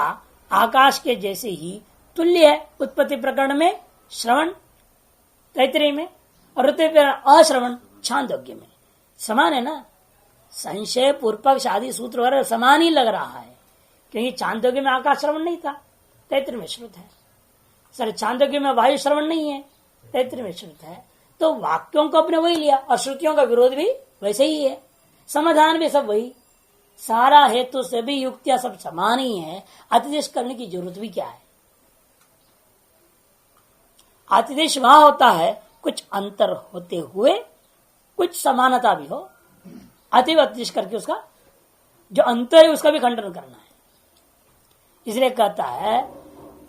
[SPEAKER 1] आकाश के जैसे ही तुल्य है उत्पत्ति प्रकरण में श्रवण तैतरीय में, और अश्रवण छांदोग्य में समान है ना। संशय पूर्व पक्ष आदि सूत्र वगैरह समान ही लग रहा है, क्योंकि चांदोग्य में आकाश श्रवण नहीं था, तैतरीय में श्रुत है। सर चांदोग्य में वायु श्रवण नहीं है, तैतरीय में श्रुत है। तो वाक्यों को अपने वही लिया और श्रुतियों का विरोध भी वैसे ही है, समाधान भी सब वही, सारा हेतु से भी युक्तियां सब समान ही है, अतिदेश करने की जरूरत भी क्या है? अतिदेश वहां होता है कुछ अंतर होते हुए कुछ समानता भी हो, अतिव अतिदेश करके उसका जो अंतर है उसका भी खंडन करना है। इसलिए कहता है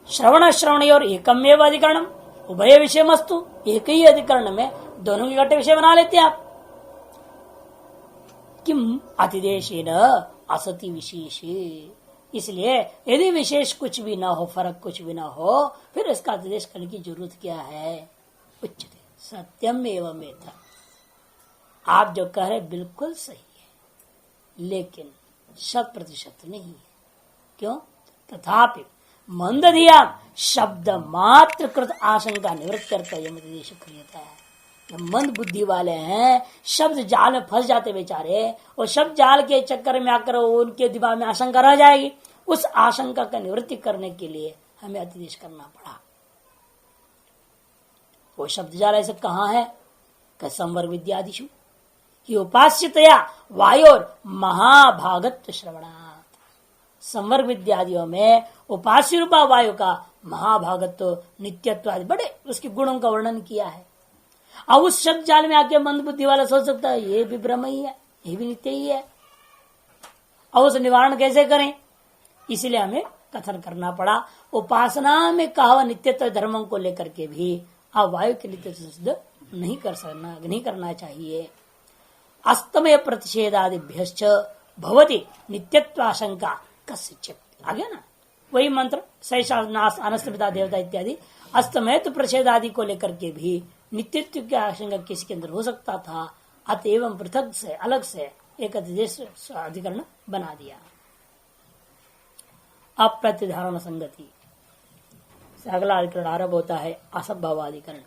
[SPEAKER 1] श्रवण श्रवण और एकमेव अधिकरणम उभय विषय मस्तु, एक ही अधिकरण में दोनों के इकट्ठे विषय बना लेते आप। किम अतिदेशेन असति विशेषे, इसलिए यदि विशेष कुछ भी ना हो, फर्क कुछ भी ना हो, फिर इसका अतिदेश करने की जरूरत क्या है? उच्चते सत्यम एवं एतत्, आप जो कह रहे बिल्कुल सही है, लेकिन 100% नहीं है। क्यों? तथापि मंदधिया शब्द मात्र कृत आशंका निवृत्त करता यह निर्देश क्रियता है। मंद बुद्धि वाले हैं, शब्द जाल में फंस जाते बेचारे, और शब्द जाल के चक्कर में आकर उनके दिमाग में आशंका रह जाएगी, उस आशंका का निवृत्ति करने के लिए हमें अतिदेश करना पड़ा। वो शब्द जाल ऐसे कहाँ है? संवर्ग विद्यादिशु ही उपास्यतया वायोर महाभागत्व श्रवणात्, संवर्ग विद्यादियों में उपास्य रूपा वायु का महाभागत्व नित्यत्व आदि बड़े उसके गुणों का वर्णन किया है। अब उस शब्द जाल में आके मंद बुद्धि वाला सोच सकता है ये भी ब्रह्म ही है, ये भी नित्य ही है, और उस निवारण कैसे करें? इसलिए हमें कथन करना पड़ा। उपासना में कहा नित्यत्व धर्मों को लेकर के भी आप वायु के नित्यत्व सिद्ध नहीं करना चाहिए। अस्तमय प्रतिषेधादिभ्यश्च भवति नित्यत्वाशंका कस्यचित्, आ गया ना वही मंत्र सैषा अनस्तमिता देवता इत्यादि। अस्तमय तो प्रतिषेध आदि को लेकर के भी नित्यत्व की आशंका किसी के अंदर हो सकता था, अतएव पृथक से अलग से एक अधिकरण बना दिया। अप्रतिधारण संगति से अगला अधिकरण आरंभ होता है असंभवाधिकरण।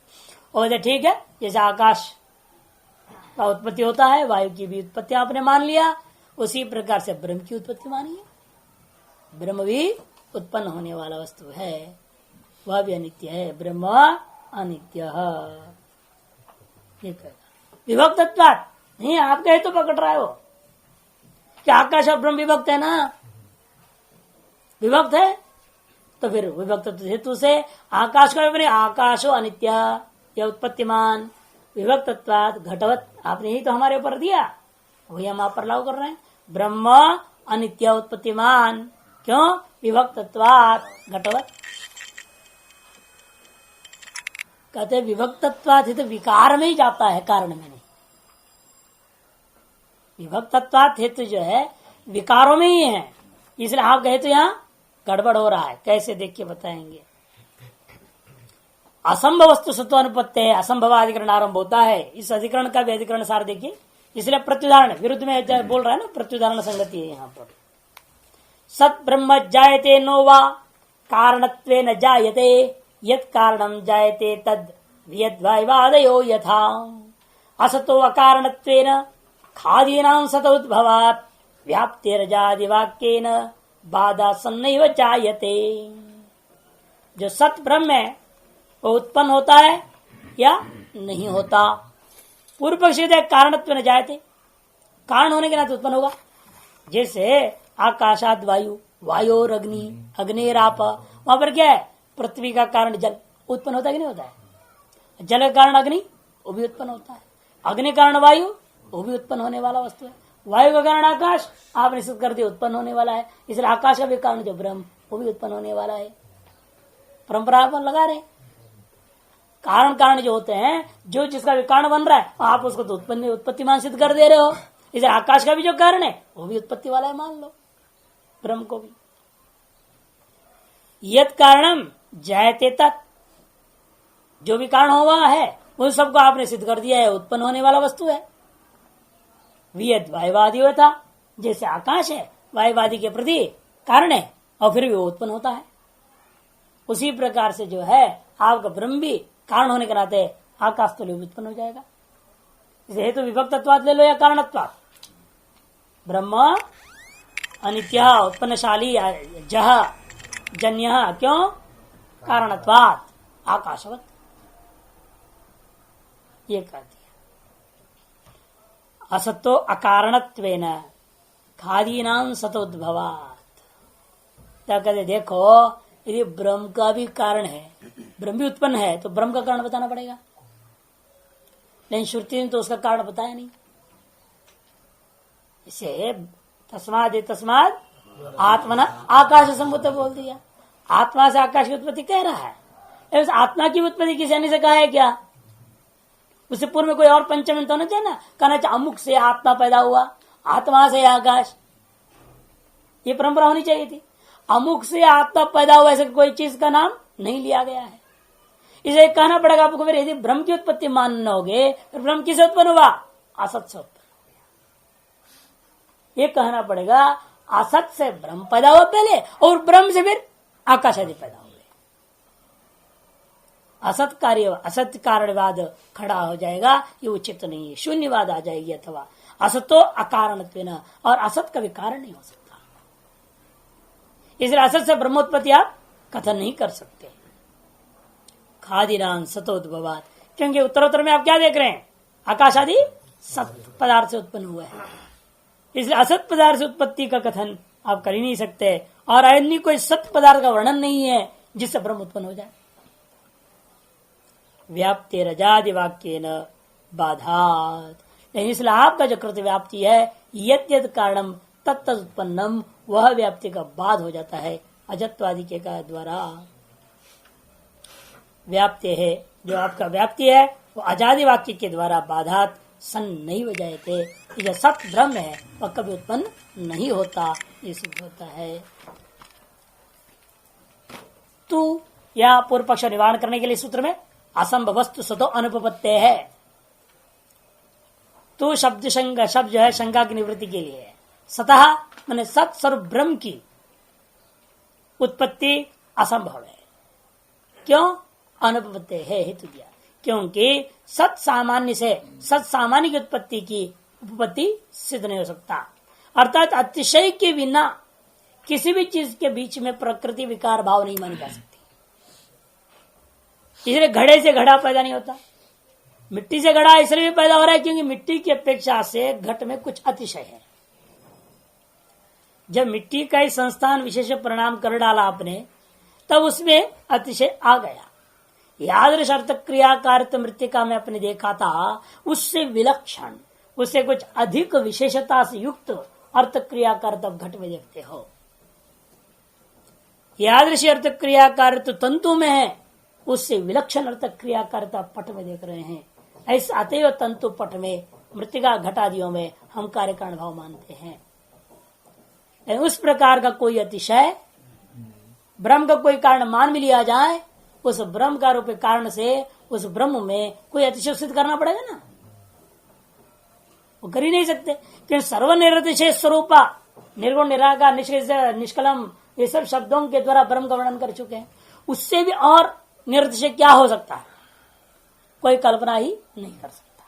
[SPEAKER 1] और ठीक है, जैसे आकाश का उत्पत्ति होता है, वायु की भी उत्पत्ति आपने मान लिया, उसी प्रकार से ब्रह्म की उत्पत्ति मानिए। ब्रह्म भी उत्पन्न होने वाला वस्तु है, वह भी अनित्य है, ब्रह्म अनित्य। विभक्तत्वात् नहीं, आप कहे तो पकड़ रहा है वो कि आकाश और ब्रह्म विभक्त है ना, विभक्त है तो फिर विभक्त हेतु से आकाश का बने आकाशो अनित्य या उत्पत्तिमान, विभक्तत्वात् घटवत आपने ही तो हमारे ऊपर दिया, वही हम आप पर लागू कर रहे हैं। ब्रह्म अनित्य उत्पत्तिमान, क्यों? विभक्तत्वात् घटवत। कहते विभक्तत्वात् तो विकार में ही जाता है, कारण में नहीं। विभक्तत्वात् हेतु जो है विकारों में ही है, इसलिए आप कहे तो यहाँ गड़बड़ हो रहा है। कैसे देख के बताएंगे। असंभव वस्तु सत्वानुपत्ति है, असंभवाधिकरण आरंभ होता है। इस अधिकरण का भी अधिकरण सार देखिए, इसलिए प्रत्युदाहरण विरुद्ध में बोल रहा है ना, प्रत्युदाहरण संगति है यहाँ पर। सत ब्रह्म जायते नो वा कारणत्वेन जायते, यत् कारणं जायते तद् वियद्वादयो यथा। असतो अकारणत्वेन खादीनां सतोद्भवात् व्याप्तिरजादिवाक्येन बाधा सन्नैव जायते। जो सत ब्रह्म है वो उत्पन्न होता है या नहीं होता। पूर्व पक्षी कारणत्व न जायते, कारण होने के नाते उत्पन्न होगा। जैसे आकाशाद वायु, वायोर अग्नि, अग्निराप, वहां पर क्या है? पृथ्वी का कारण जल उत्पन्न होता है कि नहीं होता है? जल का कारण अग्नि, वो भी उत्पन्न होता है। अग्नि कारण वायु, वो भी उत्पन्न होने वाला वस्तु है। वायु का कारण आकाश, आपने सिद्ध कर दिया उत्पन्न होने वाला है। इसलिए आकाश का भी कारण जो ब्रह्म, वो भी उत्पन्न होने वाला है। परंपरा पर लगा रहे कारण कारण जो होते हैं, जो जिसका भी कारण बन रहा है, आप उसको तो उत्पत्ति मान सिद्ध कर दे रहे हो। इसलिए आकाश का भी जो कारण है वो भी उत्पत्ति वाला है, मान लो ब्रह्म को भी। यत् कारणम जायते तत्, जो भी कारण हुआ है उन सबको आपने सिद्ध कर दिया है, उत्पन्न होने वाला वस्तु है। वियद वायुवादी था, जैसे आकाश है वायुवादी के प्रति कारण है और फिर भी वो उत्पन्न होता है। उसी प्रकार से जो है आपका ब्रह्म भी कारण होने के नाते आकाश तो उत्पन्न हो जाएगा। इसे हेतु विभक्तत्वात् ले लो या कारणत्वात्। ब्रह्म अनित्य उत्पन्नशाली जह जन्य, क्यों? कारणत्वात् आकाशवत, ये कर दिया। असतो अकारणत्वेन खादीनां सतोद्भवात्। क्या कहते? देखो, यदि ब्रह्म का भी कारण है, ब्रह्म भी उत्पन्न है, तो ब्रह्म का कारण बताना पड़ेगा। लेकिन श्रुति ने तो उसका कारण बताया नहीं। इसे तस्माद आत्मना आकाश संभूत बोल दिया। आत्मा से आकाश की उत्पत्ति कह रहा है। उस आत्मा की उत्पत्ति किसी अन्य से कहा है क्या? उससे पूर्व में कोई और पंचम तो होना चाहिए ना, कहना चाहिए अमुक से आत्मा पैदा हुआ, आत्मा से आकाश, ये परंपरा होनी चाहिए थी। अमुक से आत्मा पैदा हुआ ऐसे कोई चीज का नाम नहीं लिया गया है। इसे कहना पड़ेगा आपको, फिर यदि ब्रह्म की उत्पत्ति मानना होगे, फिर ब्रह्म किसे उत्पन्न हुआ? असत से उत्पन्न हो गया। ये कहना पड़ेगा असत से ब्रह्म पैदा हुआ पहले, और ब्रह्म से फिर आकाश आदि पैदा हुए। असत कार्य असत कारणवाद खड़ा हो जाएगा, ये उचित नहीं है, शून्यवाद आ जाएगी। अथवा असतो अकारणत्वेन, और असत का भी कारण नहीं हो सकता। इसलिए असत से ब्रह्मोत्पत्ति आप कथन नहीं कर सकते। खादीनां सतोद्भवात्, क्योंकि उत्तरोत्तर में आप क्या देख रहे हैं? आकाश आदि सत पदार्थ से उत्पन्न हुआ है। इसलिए असत पदार्थ से उत्पत्ति का कथन आप कर ही नहीं सकते, और अन्य कोई सत पदार्थ का वर्णन नहीं है जिससे ब्रह्म उत्पन्न हो जाए। व्याप्ति रजादि वाक्य न बाधात, इसलिए आपका जो कृत व्याप्ति है, यद्यद कारणम तत्त उत्पन्नम, वह व्याप्ति का बाध हो जाता है अजत्वादि के द्वारा। व्याप्ति है, जो आपका व्याप्ति है वो अजादि वाक्य के द्वारा बाधात सन नहीं हो जाते। जो सत ब्रह्म है वह कभी उत्पन्न नहीं होता, ये सिद्ध होता है। तो यह पूर्व पक्ष निवारण करने के लिए सूत्र में असंभव वस्तु सतो अनुपपत्ते है। तो शब्द जो है शंका की निवृत्ति के लिए है। सतः माने सत स्वरूप ब्रह्म की उत्पत्ति असंभव है। क्यों? अनुपपत्ति है हेतु दिया, क्योंकि सत सामान्य की उत्पत्ति की उपपत्ति सिद्ध नहीं हो सकता। अर्थात अतिशय के बिना किसी भी चीज के बीच में प्रकृति विकार भाव नहीं मानी जा सकती। इसलिए घड़े से घड़ा पैदा नहीं होता, मिट्टी से घड़ा इसलिए भी पैदा हो रहा है क्योंकि मिट्टी की अपेक्षा से घट में कुछ अतिशय है। जब मिट्टी का ही संस्थान विशेष परिणाम कर डाला आपने, तब उसमें अतिशय आ गया। यादृश अर्थ क्रियाकारित्व मृत्तिका में आपने देखा था, उससे विलक्षण, उससे कुछ अधिक विशेषता से युक्त अर्थ क्रियाकारित्व घट में देखते हो। यादृश अर्थ क्रियाकारित्व तंतु में है, उससे विलक्षण अर्थ क्रियाकारिता पट में देख रहे हैं। ऐसे अतएव तंतु पट में मृत्तिका घटादियों में हम कार्य कारण भाव मानते हैं। उस प्रकार का कोई अतिशय ब्रह्म का कोई कारण मान भी लिया जाए, उस ब्रह्म का रूप कारण से उस ब्रह्म में कोई अतिशय सिद्ध करना पड़ेगा ना, वो कर ही नहीं सकते। क्योंकि सर्वनिरतिशय स्वरूपा निर्गुण निराकार निष्कलम ये सब शब्दों के द्वारा ब्रह्म का वर्णन कर चुके हैं। उससे भी और निरतिशय क्या हो सकता है? कोई कल्पना ही नहीं कर सकता।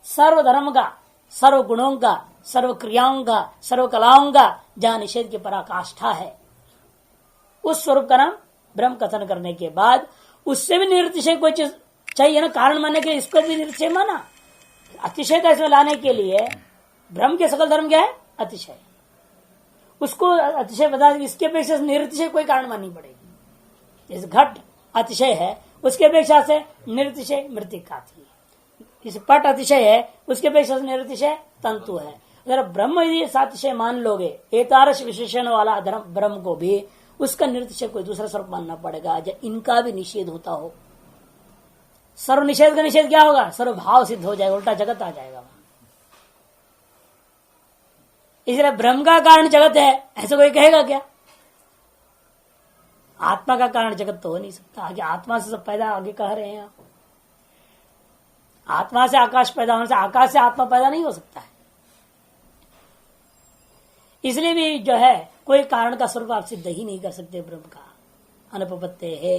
[SPEAKER 1] सर्व धर्म का, सर्व गुणों का, सर्व क्रियाओं का, सर्व कलाओं का जहां निषेध की पराकाष्ठा है, उस स्वरूप का नाम ब्रह्म कथन करने के बाद उससे भी निरतिशय कोई चीज चाहिए ना, कारण मानने के लिए इसको भी निरतिशय माना। अतिशय का इसमें लाने के लिए ब्रह्म के सकल धर्म क्या है? अतिशय। उसको अतिशय बता, इसके अपेक्षा से निरतिशय कोई कारण माननी पड़ेगी। इस घट अतिशय है, उसके अपेक्षा से निरतिशय मृत्तिका थी। इस पट अतिशय है, उसके अपेक्षा से निरतिशय तंतु है। अगर ब्रह्म यदि सातिशय मान लोगे, एतादृश विशेषण वाला धर्म ब्रह्म को भी उसका निरतिशय कोई दूसरा स्वरूप मानना पड़ेगा, जब इनका भी निषेध होता हो। सर्व निषेध का निषेध क्या होगा? सर्व भाव सिद्ध हो जाएगा, उल्टा जगत आ जाएगा। इसलिए ब्रह्म का कारण जगत है ऐसा कोई कहेगा क्या? आत्मा का कारण जगत तो हो नहीं सकता। आगे आत्मा से सब पैदा, आगे कह रहे हैं आप, आत्मा से आकाश पैदा होने से आकाश से आत्मा पैदा नहीं हो सकता है। इसलिए भी जो है कोई कारण का स्वरूप आप सिद्ध ही नहीं कर सकते ब्रह्म का। अनुपपत्ते है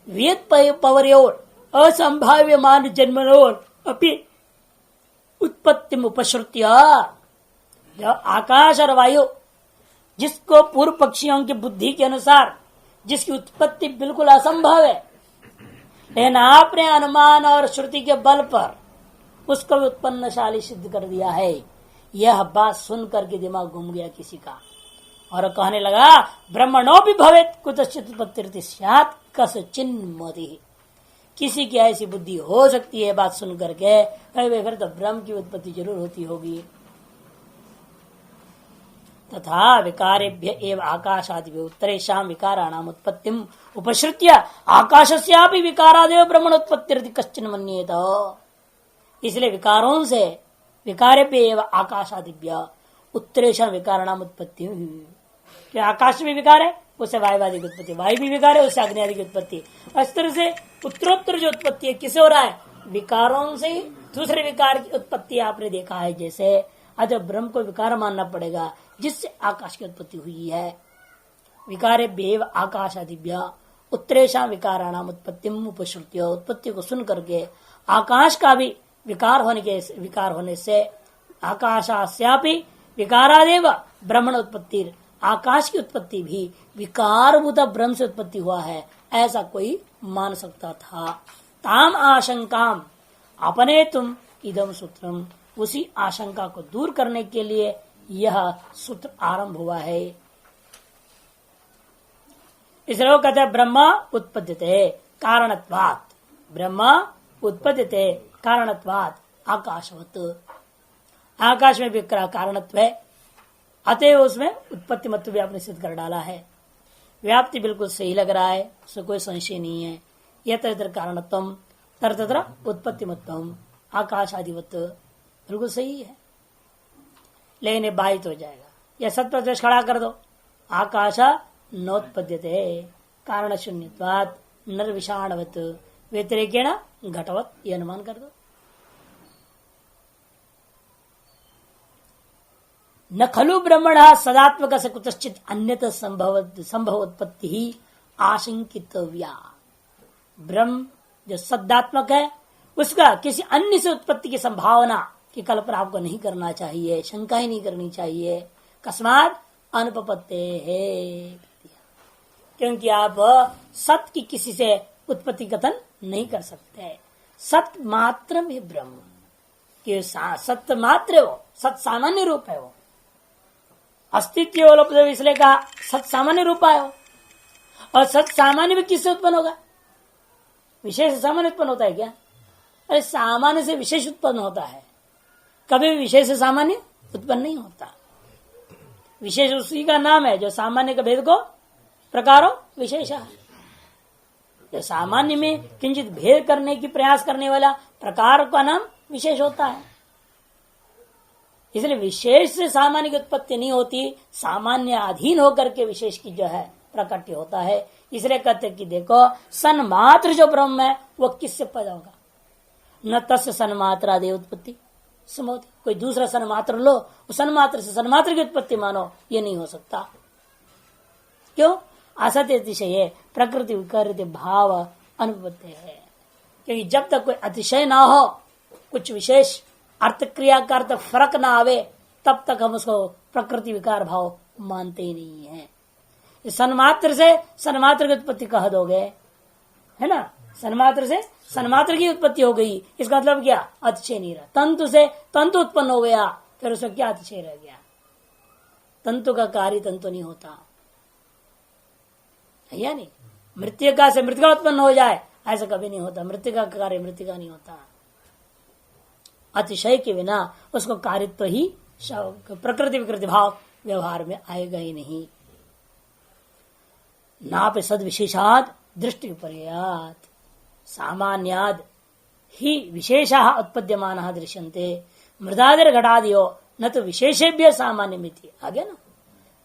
[SPEAKER 1] वेद पवर्योर असंभाव्य मान जन्मनोर अपि उत्पत्ति उपश्रुत्या। जो आकाश और वायु जिसको पूर्व पक्षियों की बुद्धि के अनुसार जिसकी उत्पत्ति बिल्कुल असंभव है, लेकिन आपने अनुमान और श्रुति के बल पर उसको भी उत्पन्नशाली सिद्ध कर दिया है। यह बात सुन करके दिमाग घूम गया किसी का, और कहने लगा ब्रह्मणो भी भवेत कुतश्चित उत्पत्ति स्यात् कस्चिन्मति। किसी की ऐसी बुद्धि हो सकती है बात सुन करके, फिर तो ब्रह्म की उत्पत्ति जरूर होती होगी। तथा विकारेभ्य एव आकाशादि उत्तरेषां विकाराणाम उत्पत्तिम उपश्रुत्य आकाशस्यापि विकारादेव ब्रह्मणोत्पत्तिर्ति कश्चन मन्येत। इसलिए विकारों से विकारेभ्य एव आकाशादिभ्य उत्तरेषां विकाराणाम उत्पत्ति। आकाश में विकार है, उससे वायुवादि की उत्पत्ति, वायु भी विकार है, उससे अग्नि आदि की उत्पत्ति। इस तरह से उत्तरोत्तर जो उत्पत्ति है किसे हो रहा है? विकारों से दूसरे विकार की उत्पत्ति आपने देखा है। जैसे आज ब्रह्म को विकार मानना पड़ेगा जिससे आकाश की उत्पत्ति हुई है। विकारे बेव आकाशादिभ्य उत्तरेषां विकाराणाम उत्पत्तिम उपश्रुत्य। उत्पत्ति को सुन करके आकाश का भी विकार होने से आकाशास्यापि विकारादेव ब्रह्मण उत्पत्ति, आकाश की उत्पत्ति भी विकारभूत ब्रह्म से उत्पत्ति हुआ है, ऐसा कोई मान सकता था। ताम आशंकाम अपने तुम इदम सूत्रम, उसी आशंका को दूर करने के लिए यह सूत्र आरंभ हुआ है। इसलिए वो कहते हैं ब्रह्म उत्पद्यते कारणत्वात्, ब्रह्म उत्पद्यते कारणत्वात् आकाशवत्। आकाश में भी कारणत्व है, अतएव उसमें उत्पत्ति मत्व भी आपने सिद्ध कर डाला है। व्याप्ति बिल्कुल सही लग रहा है, उसमें कोई संशय नहीं है। यत्र कारणत्वम तत्र उत्पत्ति मत्वम आकाश आदिवत बिल्कुल सही है। लेकिन बाधित हो जाएगा, यह सत्प्रदेश खड़ा कर दो। आकाश नोत्पद्यते कारण शून्यत्वात् निर्विषाणवत् व्यतिरेकेण घटवत, ये अनुमान कर दो। न खलु ब्रह्मण सदात्मक से कुतश्चित अन्यत संभवोत्पत्ति ही आशंकितव्या। ब्रह्म जो सदात्मक है उसका किसी अन्य से उत्पत्ति की संभावना की कल्पना आपको नहीं करना चाहिए, शंका ही नहीं करनी चाहिए। कस्मात अनुपपत्ते है, क्योंकि आप सत की किसी से उत्पत्ति कथन नहीं कर सकते। सत मात्र में ब्रह्म कि सत मात्र वो, सत सामान्य रूप है वो, अस्तित्व इसलिए कहा सत सामान्य रूप है वो। और सत सामान्य भी किससे उत्पन्न होगा? विशेष सामान्य उत्पन्न होता है क्या? अरे सामान्य से विशेष उत्पन्न होता है, कभी भी विशेष से सामान्य उत्पन्न नहीं होता। विशेष उसी का नाम है जो सामान्य का भेद को प्रकारो विशेष है। जो सामान्य में किंचित भेद करने की प्रयास करने वाला प्रकार का नाम विशेष होता है। इसलिए विशेष से सामान्य की उत्पत्ति नहीं होती, सामान्य अधीन होकर के विशेष की जो है प्रकट्य होता है। इसलिए कहते कि देखो सन्मात्र जो ब्रह्म है वो किससे पैदा होगा? न तस्य सन्मात्रादि उत्पत्ति संभवती। कोई दूसरा सन्मात्र लो, उस सन्मात्र से सन्मात्र की उत्पत्ति मानो, ये नहीं हो सकता। क्यों? असत्य अतिशय प्रकृति विकृति भाव अनुपत्ति है। क्योंकि जब तक कोई अतिशय ना हो, कुछ विशेष अर्थ क्रिया का अर्थ फर्क ना आवे, तब तक हम उसको प्रकृति विकार भाव मानते ही नहीं है। सन्मात्र से सन्मात्र की उत्पत्ति कह दोगे, है ना? सन्मात्र से सन्मात्र की उत्पत्ति हो गई, इसका मतलब क्या? अतिशय नहीं रहा। तंतु से तंतु उत्पन्न हो गया, फिर उसमें क्या अतिशय रह गया? तंतु का कार्य तंतु नहीं होता है या नहीं? मृतिका से मृतिका उत्पन्न हो जाए, ऐसा कभी नहीं होता। मृतिका का कार्य मृतिका नहीं होता। अतिशय के बिना उसको कार्यत्व ही प्रकृति विकृति भाव व्यवहार में आएगा ही नहीं। नापि सद विशेषाद दृष्टि विपर्यात सामान्याद ही विशेषाः उत्पद्यमानः दृश्यन्ते मृदादिर घटादियो न तो विशेषेभ्य सामान्य मिति। आ गया ना?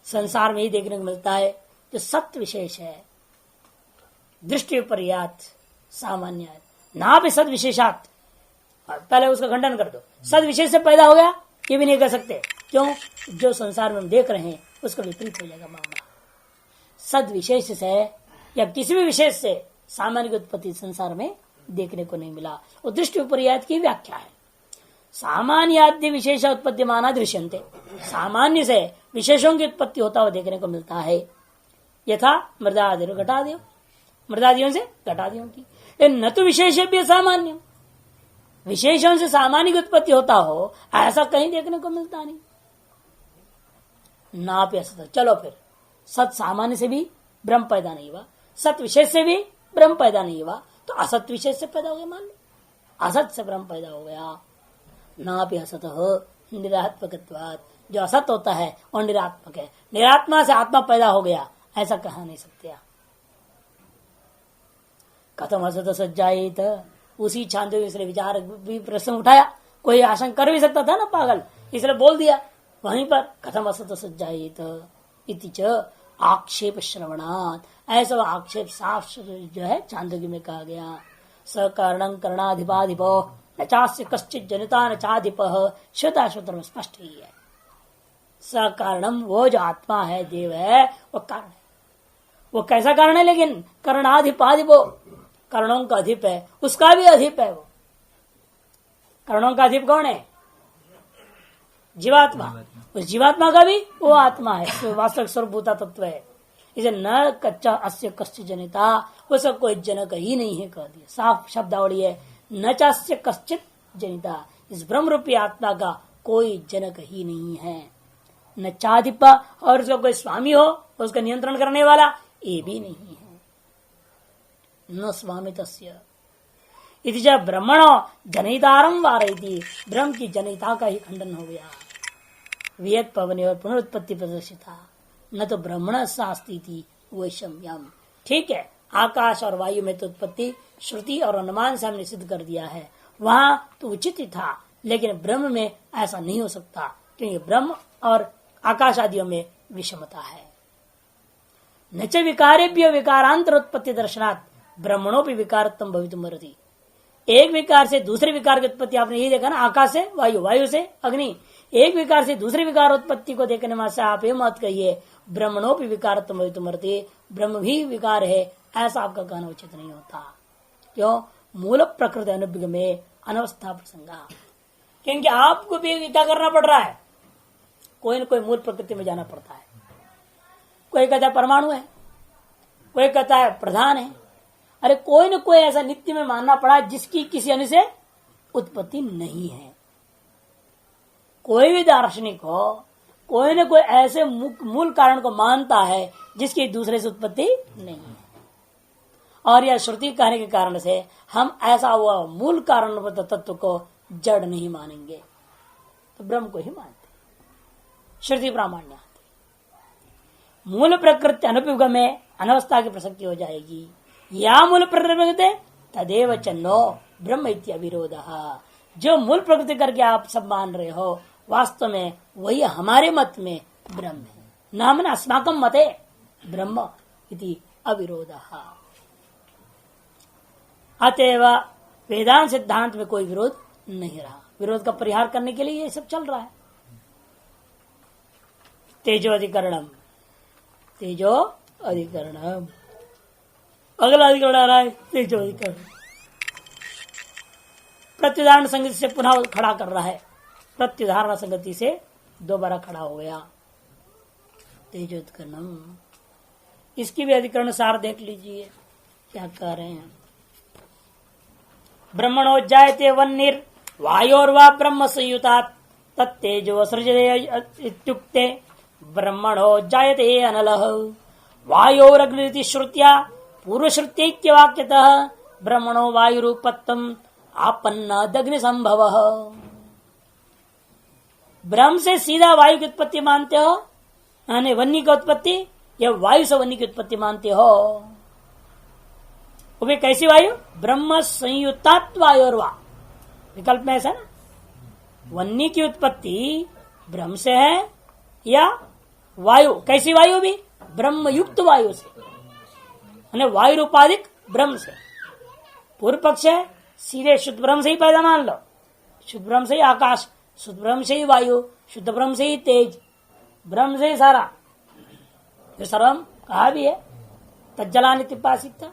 [SPEAKER 1] संसार में ही देखने को मिलता है जो सत्य विशेष है, दृष्टि विपर्यात सामान्य ना भी सद विशेषात। पहले उसका खंडन कर दो। सद विशेष से पैदा हो गया ये भी नहीं कह सकते। क्यों? जो संसार में हम देख रहे हैं उसका विपरीत हो जाएगा मामला। सद विशेष से या किसी भी विशेष से सामान्य की उत्पत्ति संसार में देखने को नहीं मिला। वो दृष्टि विपर्यात की व्याख्या है। सामान्याद्य विशेष उत्पत्ति माना दृश्यन्ते, सामान्य से विशेषों की उत्पत्ति होता हुआ देखने को मिलता है। यथा मृदादिर घटादियों, मृदादियों से घटादियों की। न तो विशेष सामान्य, विशेषों से सामान्य की उत्पत्ति होता हो ऐसा कहीं देखने को मिलता नहीं। ना पे चलो फिर सत सामान्य से भी ब्रह्म पैदा नहीं हुआ, सत विशेष से भी ब्रह्म पैदा नहीं हुआ, तो असत विशेष से पैदा हो गया। मान लो असत से ब्रह्म पैदा हो गया। ना भी असत हो निरात्मकत्वात्, जो असत होता है और निरात्मक है। निरात्मा से आत्मा पैदा हो गया ऐसा कहा नहीं सकते। कथम असत सज्जायित, उसी छांदोग्य इसलिए विचार भी प्रश्न उठाया। कोई आशंका कर भी सकता था ना पागल, इसलिए बोल दिया वहीं पर कथम असत सज्जायित इति च आक्षेप श्रवणात्, ऐसा आक्षेप साफ जो है छांदोग्य में कहा गया। सकारणं करणाधिपाधिपो न चास्य कश्चित जनिता न चाधिप, श्वेताश्वतर में स्पष्ट ही है। सकारणम, वो जो आत्मा है देव है वो कारण है। वो कैसा कारण है? लेकिन करणाधिपाधिपो, कर्णों का अधिप है, उसका भी अधिप है। वो कर्णों का अधिप कौन है? जीवात्मा। उस जीवात्मा का भी वो आत्मा है, वास्तविक स्वरूपभूता तत्व है। इसे न कच्चा अस्य कश्चित जनिता, उसका कोई जनक ही नहीं है कह दिया। साफ शब्दावली है, न चास्य कश्चित जनिता, इस ब्रह्म रूपी आत्मा का कोई जनक ही नहीं है। न चाधिपा, और उसका कोई स्वामी हो उसका नियंत्रण करने वाला, ये भी नहीं है। न स्वामी तस्य इति च ब्रह्मणो जनितारम वारयति, ब्रह्म की जनिता का ही खंडन हो गया। वियत पवने और पुनरुत्पत्ति प्रदर्शिता न तो ब्रह्मण शास्ति वैषम्यम। ठीक है, आकाश और वायु में तो उत्पत्ति श्रुति और अनुमान से हमने सिद्ध कर दिया है, वहां तो उचित ही था। लेकिन ब्रह्म में ऐसा नहीं हो सकता, क्योंकि ब्रह्म और आकाश आदियों में विषमता है। न च विकारेभ्य विकारांतर उत्पत्ति दर्शनात् ब्रह्मणों भी विकारत्म भवितुमर्हति। एक विकार से दूसरे विकार की उत्पत्ति आपने यही देखा ना, आकाश से वायु, वायु से अग्नि, एक विकार से दूसरे विकार उत्पत्ति को देखने में से आप ये मत कहिए ब्रह्मणों भी विकारत्म भवितुमर्हति, ब्रह्म भी विकार है, ऐसा आपका कहना उचित नहीं होता। क्यों? मूल प्रकृति अनुभिग में अनवस्था प्रसंगा, क्योंकि आपको भी क्या करना पड़ रहा है, कोई न कोई मूल प्रकृति में जाना पड़ता है। कोई कहता है परमाणु है, कोई कहता है प्रधान है, अरे कोई न कोई ऐसा नित्य में मानना पड़ा जिसकी किसी अन्य से उत्पत्ति नहीं है। कोई भी दार्शनिक हो, कोई न कोई ऐसे मूल कारण को मानता है जिसकी दूसरे से उत्पत्ति नहीं है। और यह श्रुति कहने के कारण से हम ऐसा हुआ मूल कारण तत्व को जड़ नहीं मानेंगे, तो ब्रह्म को ही मानते, श्रुति प्रामाण्य आती। मूल प्रकृति अनुपयुग में अनवस्था की प्रसक्ति हो जाएगी। या मूल प्रकृति तदेव चन्नो ब्रह्म इत्यविरोध। जो मूल प्रकृति करके आप सब मान रहे हो, वास्तव में वही हमारे मत में ब्रह्म है। नाम अस्माकं मते ब्रह्म इति अविरोध। अतएव वेदांत सिद्धांत में कोई विरोध नहीं रहा। विरोध का परिहार करने के लिए ये सब चल रहा है। तेजो अधिकरणम, तेजो अधिकरणम, अगला अधिकरण आ रहा है तेजो अधिकरण। प्रत्युदाहरण संगति से पुनः खड़ा कर रहा है, प्रत्युदाहरण संगति से दोबारा खड़ा हो गया तेजो अधिकरणम। इसकी भी अधिकरण सार देख लीजिए क्या कह रहे हैं। ब्रह्मणो जायते वन्निर वायोर्वा ब्रह्म संयुतात् तत्तेजो सृजते इत्युक्ते ब्रह्मणो जायते अनलः वायोरग्निरिति श्रुत्या पूर्वश्रुत्यैक्य वाक्यतः ब्रह्मणो वायुरूपत्वम् आपन्नादग्नि संभवः। ब्रह्म से सीधा वायु की उत्पत्ति मानते हो, यानी वन्नी की उत्पत्ति, या वायु से वन्नी की उत्पत्ति मानते हो। वो भी कैसी वायु? ब्रह्म संयुक्तात् वायोर्वा, विकल्प में ऐसा ना, वन्नी की उत्पत्ति ब्रह्म से है या वायु, कैसी वायु भी? ब्रह्म युक्त वायु से, वायु रूपाधिक ब्रह्म से। पूर्व पक्ष है सीधे शुद्ध ब्रह्म से ही पैदा मान लो, शुद्ध ब्रह्म से ही आकाश, शुद्ध ब्रह्म से ही वायु, शुद्ध ब्रह्म से ही तेज, ब्रह्म से ही सारा। जो सर्वम कहा भी है, तज्जलानि तिपासिता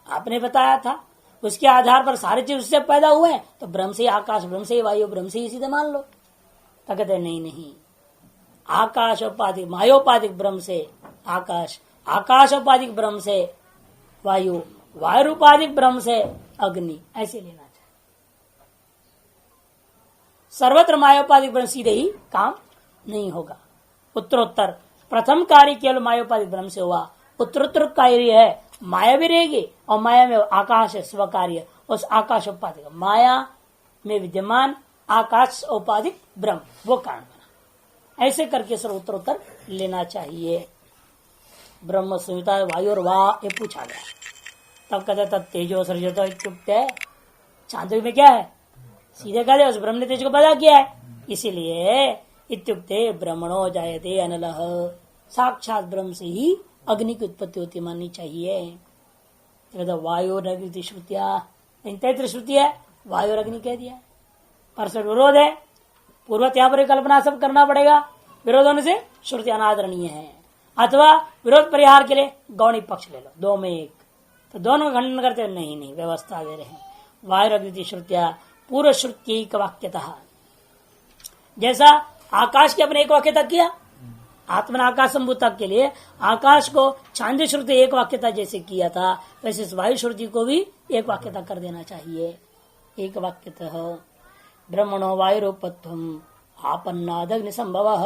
[SPEAKER 1] आपने बताया था, उसके आधार पर सारे चीज उससे पैदा हुए हैं, तो ब्रह्म से ही आकाश, ब्रह्म से ही वायु, ब्रह्म से ही सीधे मान लो। तो कहते नहीं, आकाशोपाधिक मायोपाधिक ब्रह्म से आकाश, आकाशोपाधिक ब्रह्म से वायु, वायुरूपाधिक ब्रह्म से अग्नि, ऐसे लेना चाहिए। सर्वत्र मायोपाधिक ब्रह्म सीधे ही काम नहीं होगा। उत्तरोत्तर प्रथम कार्य केवल मायोपाधिक ब्रह्म से हुआ, उत्तरोत्तर कार्य है माया भी रहेगी, और माया में आकाश है स्व कार्य, उस आकाश उपाधिक माया में विद्यमान आकाश उपाधिक ब्रह्म वो कारण बना। ऐसे करके सर उत्तरोत्तर लेना चाहिए। ब्रह्म संहिता वायु और वाह ये पूछा गया, तब कहते तब तेजो सृजतो इत्युक्ते। चांदों में क्या है? सीधे कहते उस ब्रह्म ने तेज को पैदा किया है, इसीलिए इत्युक्ते ब्रह्मणो जायते अनलः, साक्षात ब्रह्म से ही अग्नि की उत्पत्ति होती माननी चाहिए। तो वायु और अग्नि की श्रुतियां, तैतृ श्रुति है, वायु और अग्नि कह दिया, परस्पर विरोध है, पूर्वत यहाँ पर कल्पना सब करना पड़ेगा। विरोध होने से श्रुति अनादरणीय है, अथवा विरोध परिहार के लिए गौणी पक्ष ले लो, दो में एक, तो दोनों खंडन करते नहीं व्यवस्था दे रहे हैं। वायु अग्नि की श्रुतियां पूर्व श्रुति एक वाक्यतः, जैसा आकाश के अपने एक वाक्य तक किया, आत्मन आकाश संभूतक के लिए आकाश को छांदे श्रुति एक वाक्यता जैसे किया था, वैसे इस वायु श्रुति को भी एक वाक्यता कर देना चाहिए। एक वाक्यतः ब्रह्मणो वायु रूपत्वम् आपन्नादग्नि संभवः,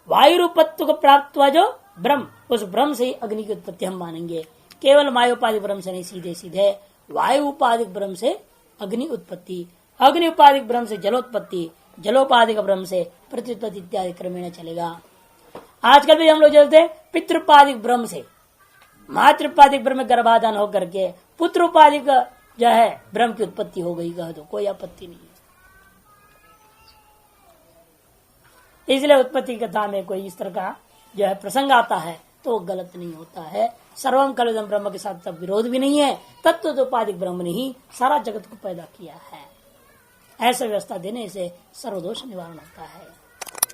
[SPEAKER 1] वायु रूपत्व को प्राप्त हुआ जो ब्रह्म, उस ब्रह्म से ही अग्नि की उत्पत्ति हम मानेंगे। केवल मायोपाधिक ब्रह्म से नहीं, सीधे सीधे वायु उपाधिक ब्रह्म से अग्नि उत्पत्ति, अग्नि उपाधिक ब्रह्म से जलोत्पत्ति, जलोपाधिक ब्रह्म से प्रत्युत्पत्ति इत्यादि क्रमेण चलेगा। आजकल भी हम लोग चलते पितृपादिक ब्रह्म से मातृपादिक ब्रह्म गर्भाधान होकर के पुत्र उपाधिक जो है ब्रह्म की उत्पत्ति हो गई, कह दो कोई आपत्ति नहीं है। इसलिए उत्पत्ति कथा में कोई इस तरह का जो है प्रसंग आता है तो गलत नहीं होता है, सर्वम कलविदम ब्रह्म के साथ तब विरोध भी नहीं है। तत्व तो उपाधिक ब्रह्म ने ही सारा जगत को पैदा किया है। ऐसा व्यवस्था देने से सर्वदोष निवारण होता है।